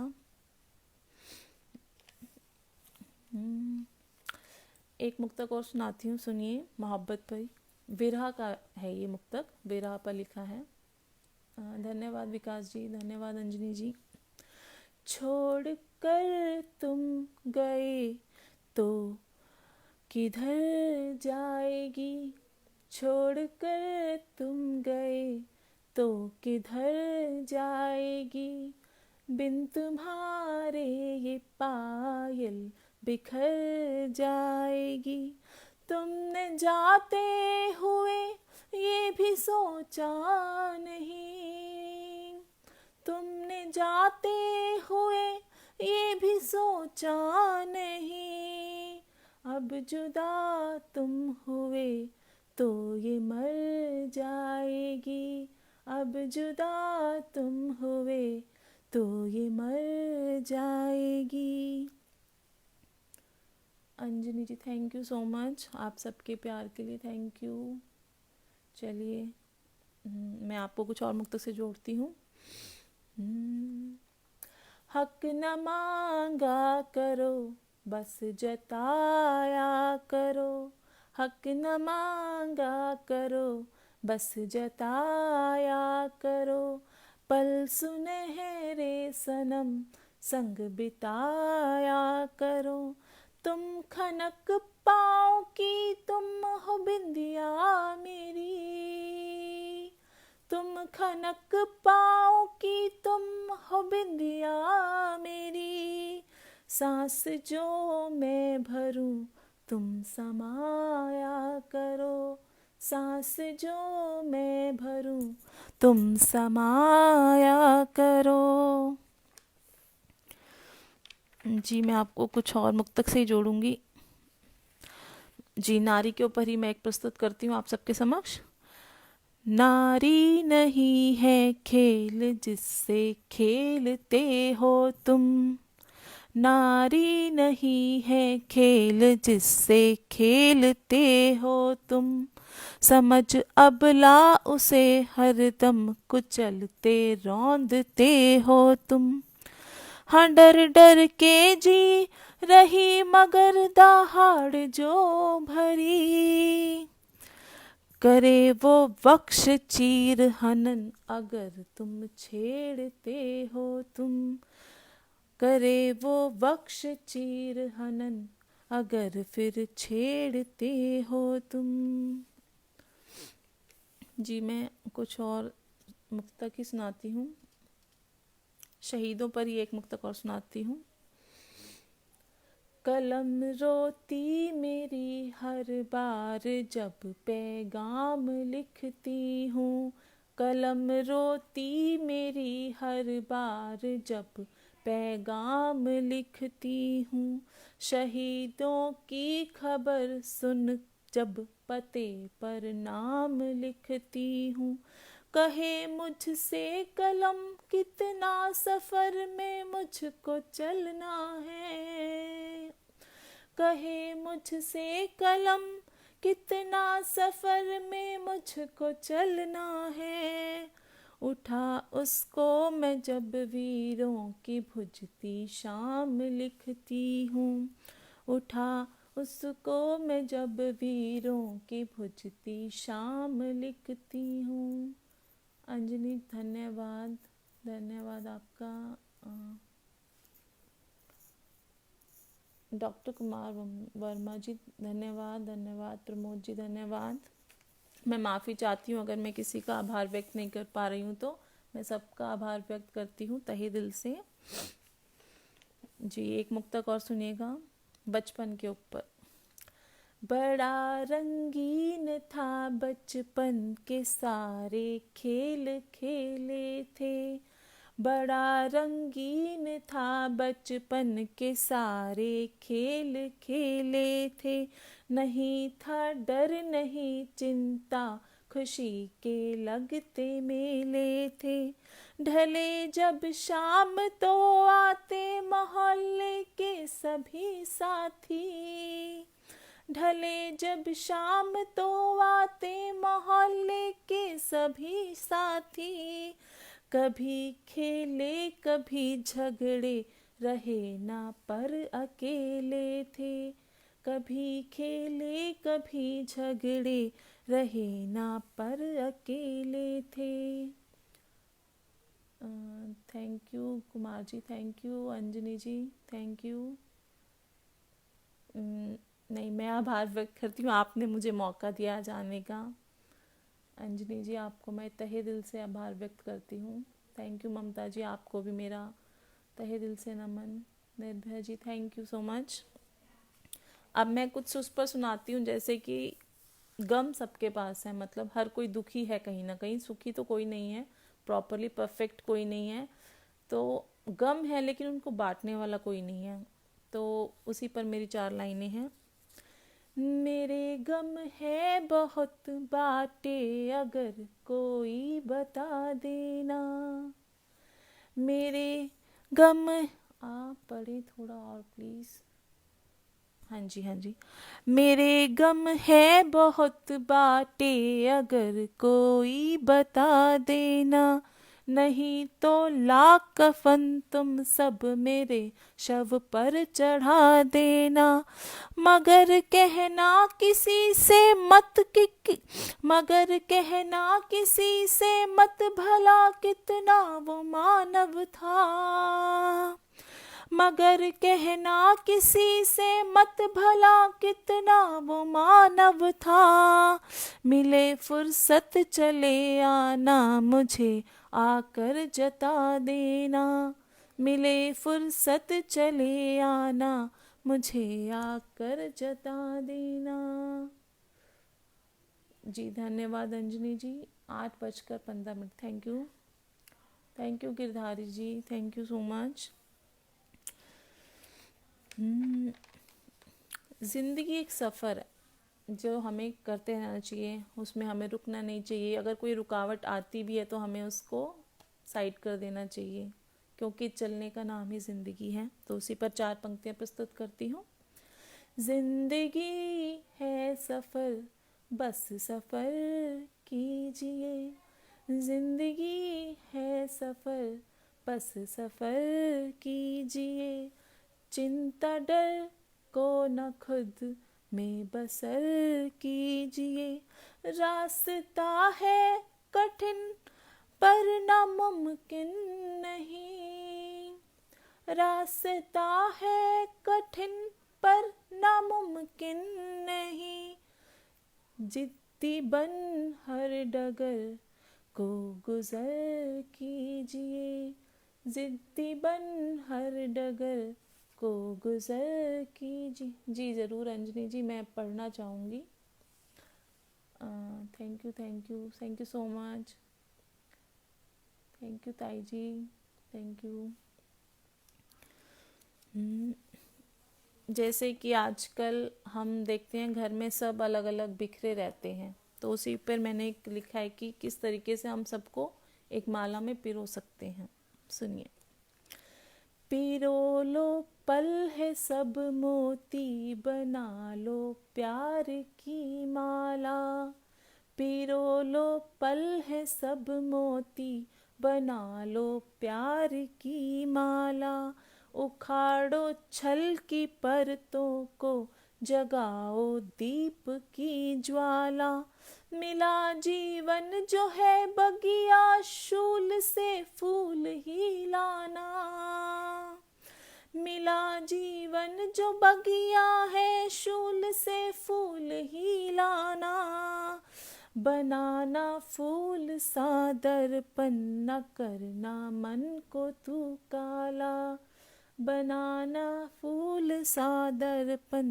एक मुक्तक और सुनाती हूँ, सुनिए, मोहब्बत पर, विरह का है ये मुक्तक, विरह पर लिखा है। धन्यवाद विकास जी, धन्यवाद अंजनी जी। छोड़ कर तुम गए तो किधर जाएगी, छोड़ कर तुम गए तो किधर जाएगी। बिन तुम्हारे ये पायल बिखर जाएगी। तुमने जाते हुए ये भी सोचा नहीं, तुमने जाते हुए ये भी सोचा नहीं। अब जुदा तुम हुए तो ये मर जाएगी, अब जुदा तुम हुए तो ये मर जाएगी। Anjani ji thank you so much, आप सबके प्यार के लिए थैंक यू। चलिए मैं आपको कुछ और मुक्त से जोड़ती हूँ। हक न मांगा करो बस जताया करो, हक न मांगा करो बस जताया करो। पल सुनहरे सनम संग बिताया करो। तुम खनक पाओ कि तुम हो बिंदिया मेरी, तुम खनक पाओ कि तुम हो बिंदिया मेरी। सांस जो मैं भरूं तुम समाया करो, सांस जो मैं भरूं तुम समाया करो। जी मैं आपको कुछ और मुक्तक से ही जोड़ूंगी। जी नारी के ऊपर ही मैं एक प्रस्तुत करती हूँ आप सबके समक्ष। नारी नहीं है खेल जिससे खेलते हो तुम, नारी नहीं है खेल जिससे खेलते हो तुम, समझ अबला उसे हरदम कुचलते रौंदते हो तुम। हाँ डर डर के जी रही मगर दहाड़ जो भरी, करे वो वक्ष चीर हनन अगर तुम छेड़ते हो तुम, करे वो वक्ष चीर हनन अगर फिर छेड़ते हो तुम। जी मैं कुछ और मुक्तक ही सुनाती हूँ, शहीदों पर ही एक मुक्तक और सुनाती हूँ। कलम रोती मेरी हर बार जब पैगाम लिखती हूँ, कलम रोती मेरी हर बार जब पैगाम लिखती हूँ, शहीदों की खबर सुन जब पते पर नाम लिखती हूँ। कहे मुझसे कलम कितना सफ़र में मुझको चलना है, कहे मुझसे कलम कितना सफ़र में मुझको चलना है। उठा उसको मैं जब वीरों की भुजती शाम लिखती हूँ, उठा उसको मैं जब वीरों की भुजती शाम लिखती हूँ। अंजलि धन्यवाद, धन्यवाद आपका। डॉक्टर कुमार वर्मा जी धन्यवाद, धन्यवाद। प्रमोद जी धन्यवाद। मैं माफ़ी चाहती हूँ अगर मैं किसी का आभार व्यक्त नहीं कर पा रही हूँ, तो मैं सबका आभार व्यक्त करती हूँ तहे दिल से। जी एक मुक्तक और सुनिएगा बचपन के ऊपर। बड़ा रंगीन था बचपन के सारे खेल खेले थे, बड़ा रंगीन था बचपन के सारे खेल खेले थे, नहीं था डर नहीं चिंता खुशी के लगते मेले थे। ढले जब शाम तो आते मोहल्ले के सभी साथी, ढले जब शाम तो आते मोहल्ले के सभी साथी, कभी खेले कभी झगड़े रहे ना पर अकेले थे, कभी खेले कभी झगड़े रहे ना पर अकेले थे। Thank you Kumar ji, thank you Anjani ji, thank you. नहीं मैं आभार व्यक्त करती हूँ, आपने मुझे मौका दिया जाने का। अंजनी जी आपको मैं तहे दिल से आभार व्यक्त करती हूँ। थैंक यू ममता जी, आपको भी मेरा तहे दिल से नमन। निर्भय जी थैंक यू सो मच। अब मैं कुछ उस पर सुनाती हूँ, जैसे कि गम सबके पास है, मतलब हर कोई दुखी है कहीं ना कहीं, सुखी तो कोई नहीं है, प्रॉपरली परफेक्ट कोई नहीं है, तो गम है लेकिन उनको बांटने वाला कोई नहीं है। तो उसी पर मेरी 4 लाइनें हैं। मेरे गम है बहुत बाटे अगर कोई बता देना, मेरे गम आप पढ़े थोड़ा और प्लीज़। हाँ जी हाँ जी। मेरे गम है बहुत बाटे अगर कोई बता देना, नहीं तो लाख कफन तुम सब मेरे शव पर चढ़ा देना, मगर कहना किसी से मत मगर कहना किसी से मत भला कितना वो मानव था, मगर कहना किसी से मत भला कितना वो मानव था, मिले फुर्सत चले आना मुझे आकर जता देना, मिले फुर्सत चले आना मुझे आकर जता देना। जी धन्यवाद Anjani ji, 8:15। Thank you Girdhari ji, thank you so much. ज़िंदगी एक सफ़र है जो हमें करते रहना चाहिए, उसमें हमें रुकना नहीं चाहिए। अगर कोई रुकावट आती भी है तो हमें उसको साइड कर देना चाहिए, क्योंकि चलने का नाम ही ज़िंदगी है। तो उसी पर 4 पंक्तियाँ प्रस्तुत करती हूँ। जिंदगी है सफ़र, बस सफ़र कीजिए। जिंदगी है सफ़र, बस सफ़र कीजिए। चिंता डर को न खुद में बसर कीजिए। रास्ता है कठिन पर नामुमकिन नहीं। रास्ता है कठिन पर नामुमकिन नहीं। जिद्दी बन हर डगर को गुजर कीजिए। जिद्दी बन हर डगर को गुजर कीजिए। जी ज़रूर अंजनी जी, मैं पढ़ना चाहूँगी। Thank you so much. Thank you ताई जी, थैंक यू। जैसे कि आजकल हम देखते हैं घर में सब अलग अलग बिखरे रहते हैं, तो उसी पर मैंने एक लिखा है कि किस तरीके से हम सबको एक माला में पिरो सकते हैं। सुनिए। पिरो लो पल है सब मोती, बना लो प्यार की माला। पिरो लो पल है सब मोती, बना लो प्यार की माला। उखाड़ो छल की परतों को, जगाओ दीप की ज्वाला। मिला जीवन जो है बगिया, शूल से फूल ही लाना। मिला जीवन जो बगिया है, शूल से फूल ही लाना। बनाना फूल सा दर्पण, न करना मन को तू काला। बनाना फूल सा दर्पण,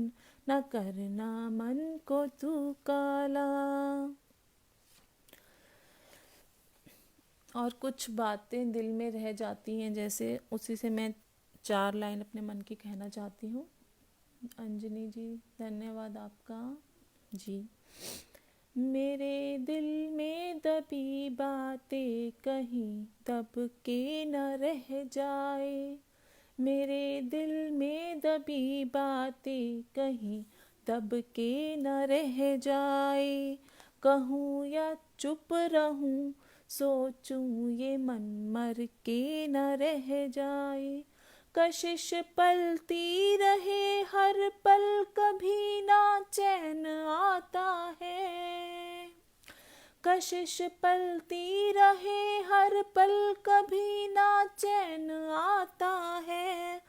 न करना मन को तू काला। और कुछ बातें दिल में रह जाती हैं, जैसे उसी से मैं 4 लाइन अपने मन की कहना चाहती हूँ। अंजनी जी धन्यवाद आपका जी। मेरे दिल में दबी बातें कहीं दब के न रह जाए। मेरे दिल में दबी बातें कहीं दब के न रह जाए। कहूँ या चुप रहूँ, सोचूं ये मन मर के न रह जाए। कशिश पलती रहे हर पल, कभी ना चैन आता है। कशिश पलती रहे हर पल, कभी ना चैन आता है।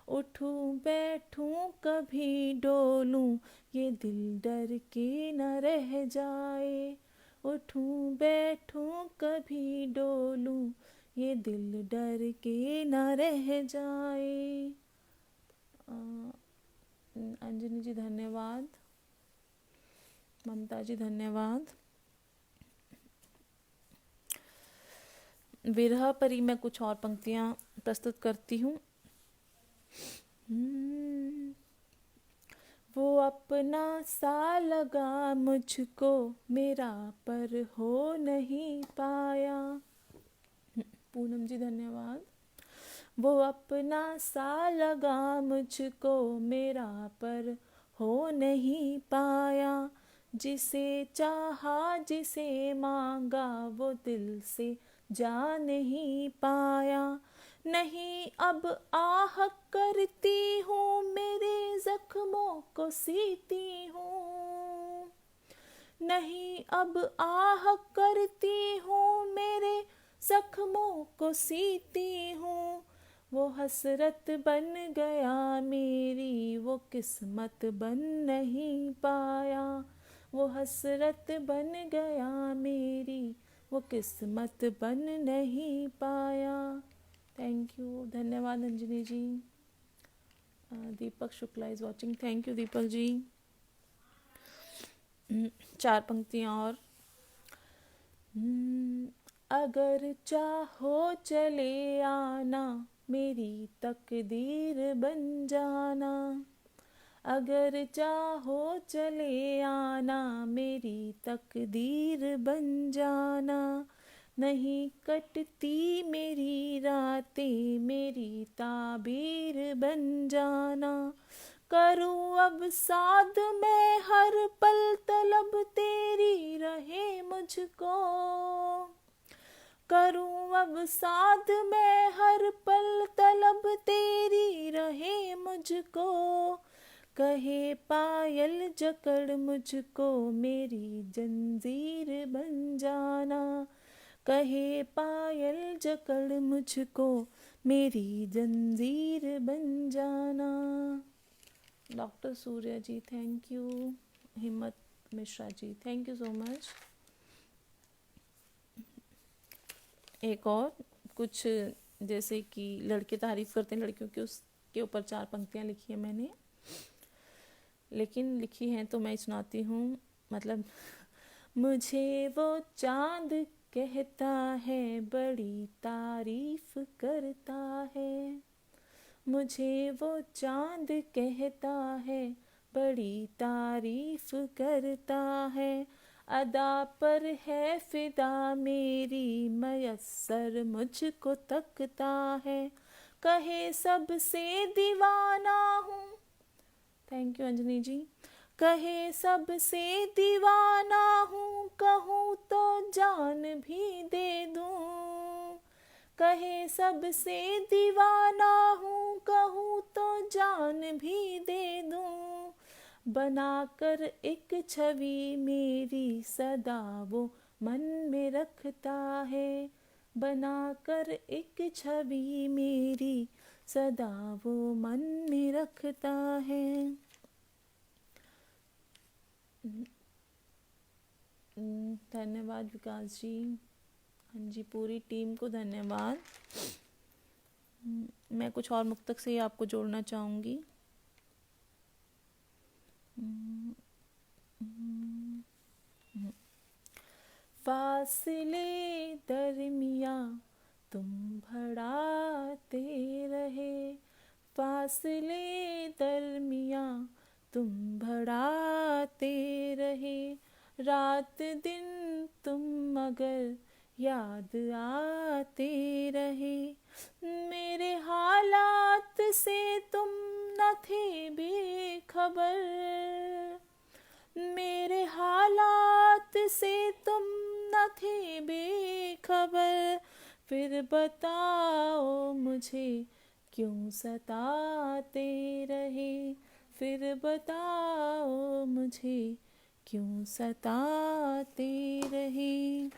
उठूं बैठूं कभी डोलूं, ये दिल डर के न रह जाए। उठूं बैठूं कभी डोलूं, ये दिल डर के न रह जाए। अंजनी जी धन्यवाद। ममता जी धन्यवाद। विरह पर ही मैं कुछ और पंक्तियाँ प्रस्तुत करती हूँ। वो अपना सा लगा मुझको, मेरा पर हो नहीं पाया। पूनम जी धन्यवाद। वो अपना सा लगा मुझको, मेरा पर हो नहीं पाया। जिसे चाहा जिसे मांगा, वो दिल से जा नहीं पाया। नहीं अब आह करती हूँ, मेरे जख्मों को सीती हूँ। नहीं अब आह करती हूँ, मेरे जख्मों को सीती हूँ। वो हसरत बन गया मेरी, वो किस्मत बन नहीं पाया। वो हसरत बन गया मेरी, वो किस्मत बन नहीं पाया। थैंक यू, धन्यवाद Anjani ji. Deepak Shukla is watching. Thank you Deepak ji. चार पंक्तियाँ और। अगर चाहो चले आना, मेरी तकदीर बन जाना। अगर चाहो चले आना, मेरी तकदीर बन जाना। नहीं कटती मेरी रातें, मेरी ताबीर बन जाना। करूँ अब साथ मैं हर पल तलब, तेरी रहे मुझको। करूँ अब साथ मैं हर पल तलब, तेरी रहे मुझको। कहे पायल जकड़ मुझको, मेरी जंजीर बन जाना। कहे पायल जकड़ मुझको, मेरी जंजीर बन जाना। Doctor Surya ji thank you. Himmat Mishra ji thank you so much. एक और कुछ, जैसे कि लड़के तारीफ़ करते हैं लड़कियों की, उसके ऊपर चार पंक्तियाँ लिखी हैं मैंने, लेकिन लिखी हैं तो मैं सुनाती हूँ। मतलब मुझे वो चांद कहता है, बड़ी तारीफ़ करता है। मुझे वो चांद कहता है, बड़ी तारीफ़ करता है। अदा पर है फिदा मेरी, मयस्सर मुझको तकता है। कहे सबसे दीवाना हूँ, थैंक यू अंजनी जी। कहे सबसे दीवाना हूँ, कहूँ तो जान भी दे दूँ। कहे सबसे दीवाना हूँ, कहूँ तो जान भी दे दूँ। बनाकर एक छवि मेरी, सदा वो मन में रखता है। बनाकर एक छवि मेरी, सदा वो मन में रखता है। धन्यवाद विकास जी। हाँ जी, पूरी टीम को धन्यवाद। मैं कुछ और मुक्तक से ही आपको जोड़ना चाहूँगी। फासले दरमियाँ तुम बढ़ाते रहे। फासले दरमियाँ तुम बढ़ाते रहे। रात दिन तुम मगर याद आते रहे। मेरे हालात से तुम न थे बेखबर। मेरे हालात से तुम न थे बेखबर। फिर बताओ मुझे क्यों सताते रहे। फिर बताओ मुझे क्यों सताते रहे।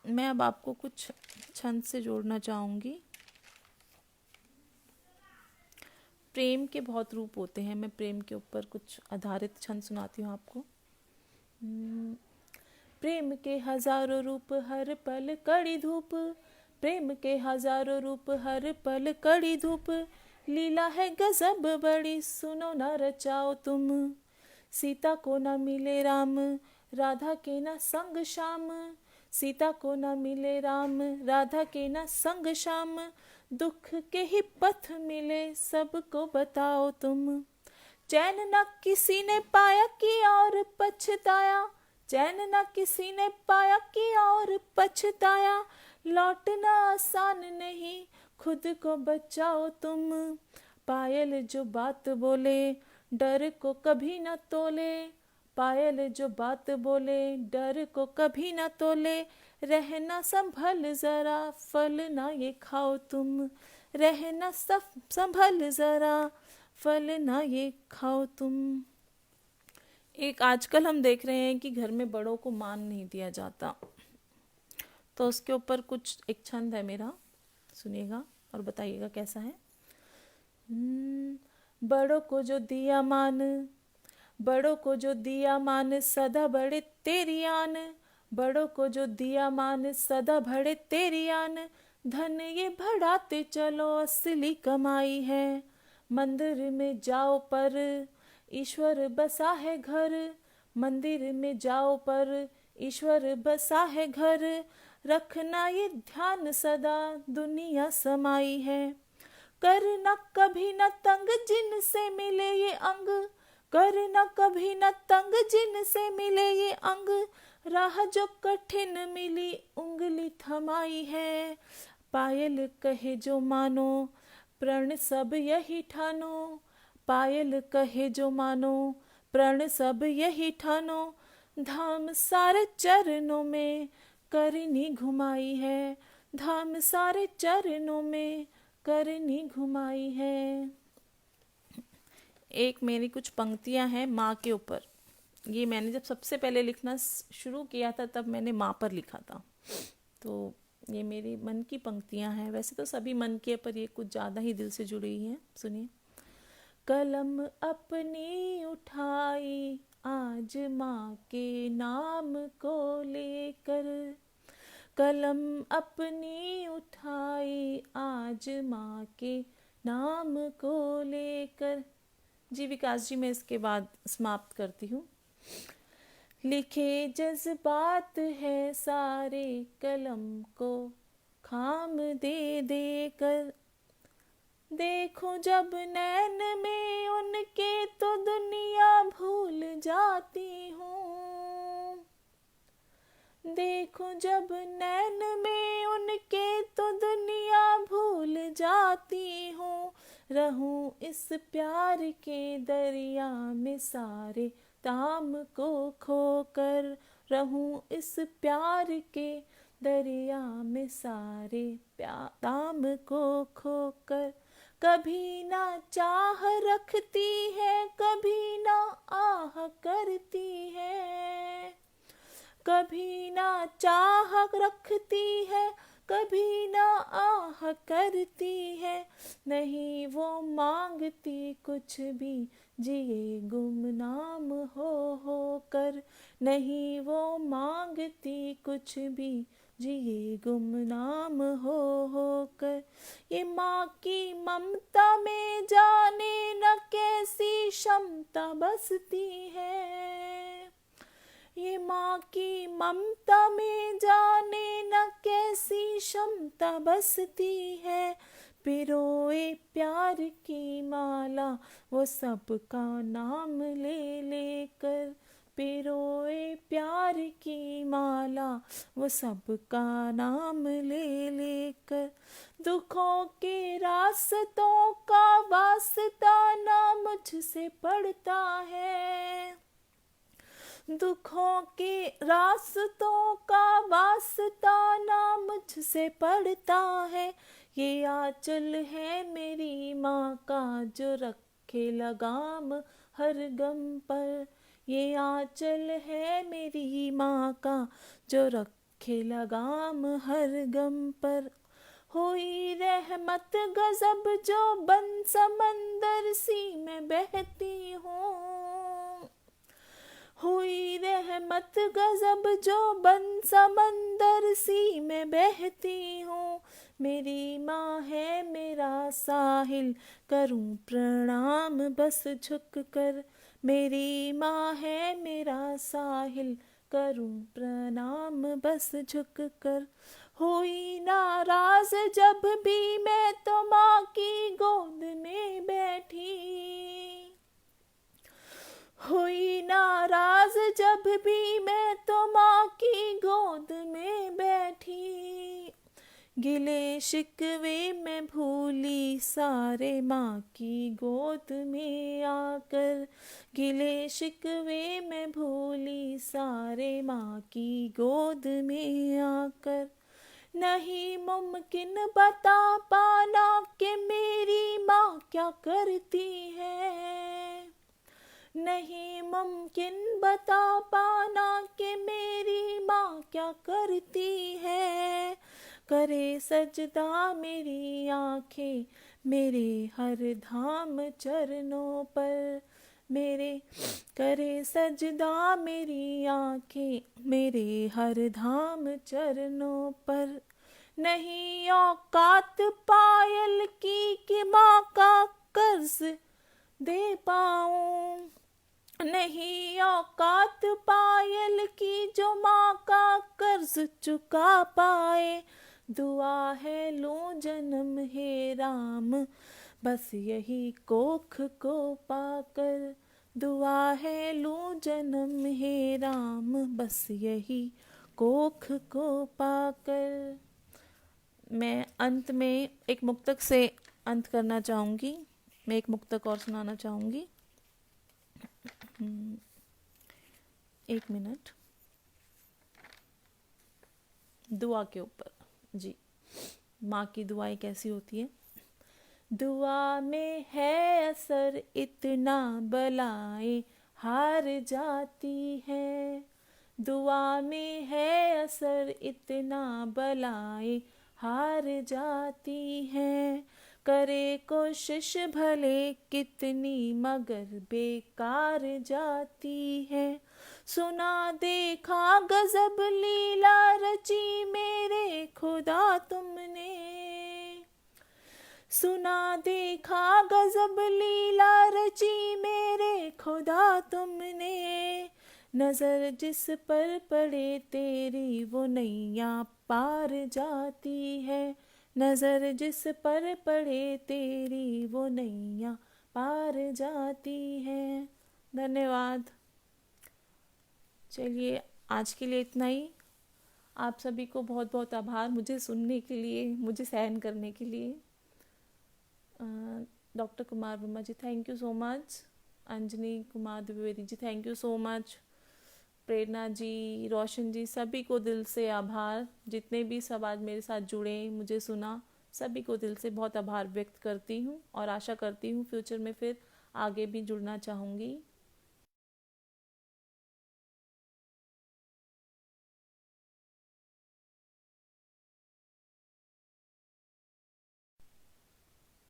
मैं अब आपको कुछ छंद से जोड़ना चाहूँगी। प्रेम के बहुत रूप होते हैं, मैं प्रेम के ऊपर कुछ आधारित छंद सुनाती हूँ आपको। प्रेम के हजारों रूप हर पल कड़ी धूप। प्रेम के हजारों रूप हर पल कड़ी धूप। लीला है गजब बड़ी, सुनो ना रचाओ तुम। सीता को ना मिले राम, राधा के ना संग श्याम। सीता को ना मिले राम, राधा के ना संग श्याम। दुख के ही पथ मिले, सबको बताओ तुम। चैन न किसी ने पाया कि और पछताया। चैन न किसी ने पाया कि और पछताया। लौटना आसान नहीं, खुद को बचाओ तुम। पायल जो बात बोले, डर को कभी न तोले। पायल जो बात बोले, डर को कभी न तोले। रहना संभल जरा, फल ना ये खाओ तुम। रहना संभल जरा, फल ना ये खाओ तुम। एक आजकल हम देख रहे हैं कि घर में बड़ों को मान नहीं दिया जाता, तो उसके ऊपर कुछ एक छंद है मेरा, सुनिएगा और बताइएगा कैसा है। बड़ों को जो दिया मान, बड़ों को जो दिया मान, सदा बढ़े तेरी आन। बड़ों को जो दिया मान, सदा बढ़े तेरी आन। धन ये बढ़ाते चलो, असली कमाई है। मंदिर में जाओ पर ईश्वर बसा है घर, मंदिर में जाओ पर ईश्वर बसा है घर, रखना ये ध्यान सदा दुनिया समाई है। करना कभी न तंग जिनसे मिले ये अंग, करना कभी न तंग जिनसे मिले ये अंग, राह जो कठिन मिली उंगली थमाई है। पायल कहे जो मानो, प्रण सब यही ठानो, पायल कहे जो मानो, प्रण सब यही ठानो, धाम सारे चरणों में करनी घुमाई है, धाम सारे चरणों में करनी घुमाई है। एक मेरी कुछ पंक्तियां हैं माँ के ऊपर। ये मैंने जब सबसे पहले लिखना शुरू किया था तब मैंने माँ पर लिखा था, तो ये मेरी मन की पंक्तियां हैं। वैसे तो सभी मन के, पर ये कुछ ज़्यादा ही दिल से जुड़ी हैं। सुनिए। कलम अपनी उठाई आज माँ के नाम को लेकर, कलम अपनी उठाई आज माँ के नाम को लेकर। जी विकास जी, मैं इसके बाद समाप्त करती हूँ। लिखे जज्बात है सारे कलम को खाम दे दे कर, देखो जब नैन में उनके तो दुनिया भूल जाती हूँ, देखो जब नैन में उनके तो दुनिया भूल जाती हूँ, रहूं इस प्यार के दरिया में सारे दाम को खोकर, रहूं इस प्यार के दरिया में सारे दाम को खोकर। कभी ना चाह रखती है, कभी ना आह करती है, कभी ना चाह रखती है, कभी ना आह करती है, नहीं वो मांगती कुछ भी जिए गुमनाम हो कर, नहीं वो मांगती कुछ भी जिए गुमनाम हो कर। ये माँ की ममता में जाने न कैसी क्षमता बसती है, ये माँ की ममता में जाने न कैसी क्षमता बसती है, पिरोए प्यार की माला वो सबका नाम ले लेकर, पिरोए प्यार की माला वो सबका नाम ले लेकर। दुखों के रास्तों का वास्ता ना मुझसे पड़ता है, दुखों के रास्तों का वास्ता ना मुझसे पड़ता है, ये आंचल है मेरी माँ का जो रखे लगाम हर गम पर, ये आंचल है मेरी माँ का जो रखे लगाम हर गम पर। हुई रहमत गजब जो बन समंदर सी में बहती हूँ, हुई रहमत गजब जो बन समंदर सी में बहती हूँ, मेरी माँ है मेरा साहिल करूँ प्रणाम बस झुक कर, मेरी माँ है मेरा साहिल करूँ प्रणाम बस झुक कर। हुई नाराज जब भी मैं तो माँ की गोद में बैठी, हुई नाराज जब भी मैं तो माँ की गोद में बैठी, गिले शिकवे में भूली सारे माँ की गोद में आकर, गिले शिकवे में भूली सारे माँ की गोद में आकर। नहीं मुमकिन बता पाना कि मेरी माँ क्या करती है, नहीं मुमकिन बता पाना कि मेरी माँ क्या करती है, करे सजदा मेरी आँखें मेरे हर धाम चरणों पर, मेरे करे सजदा मेरी आँखें मेरे हर धाम चरणों पर। नहीं औकात पायल की कि माँ का कर्ज दे पाऊँ, नहीं औकात पायल की जो माँ का कर्ज चुका पाए। दुआ है लूं जन्म हे राम, बस यही कोख को पाकर। दुआ है लूं जन्म हे राम, बस यही कोख को पाकर। मैं अंत में एक मुक्तक से अंत करना चाहूँगी। मैं एक मुक्तक और सुनाना चाहूँगी। एक मिनट। दुआ के ऊपर जी, माँ की दुआएं कैसी होती है। दुआ में है असर इतना बलाएं हार जाती है। दुआ में है असर इतना बलाएं हार जाती हैं। करे कोशिश भले कितनी मगर बेकार जाती है। सुना देखा गजब लीला रची मेरे खुदा तुमने। सुना देखा गजब लीला रची मेरे खुदा तुमने। नजर जिस पर पड़े तेरी वो नैया पार जाती है। नजर जिस पर पड़े तेरी वो नैया पार जाती है। धन्यवाद। चलिए आज के लिए इतना ही। आप सभी को बहुत बहुत आभार मुझे सुनने के लिए, मुझे सहन करने के लिए। Doctor Kumar Verma ji thank you so much. Anjani Kumar Dwivedi ji thank you so much. Prerna ji, Roshan ji, सभी को दिल से आभार। जितने भी सब आज मेरे साथ जुड़े, मुझे सुना, सभी को दिल से बहुत आभार व्यक्त करती हूँ और आशा करती हूँ फ्यूचर में फिर आगे भी जुड़ना चाहूँगी।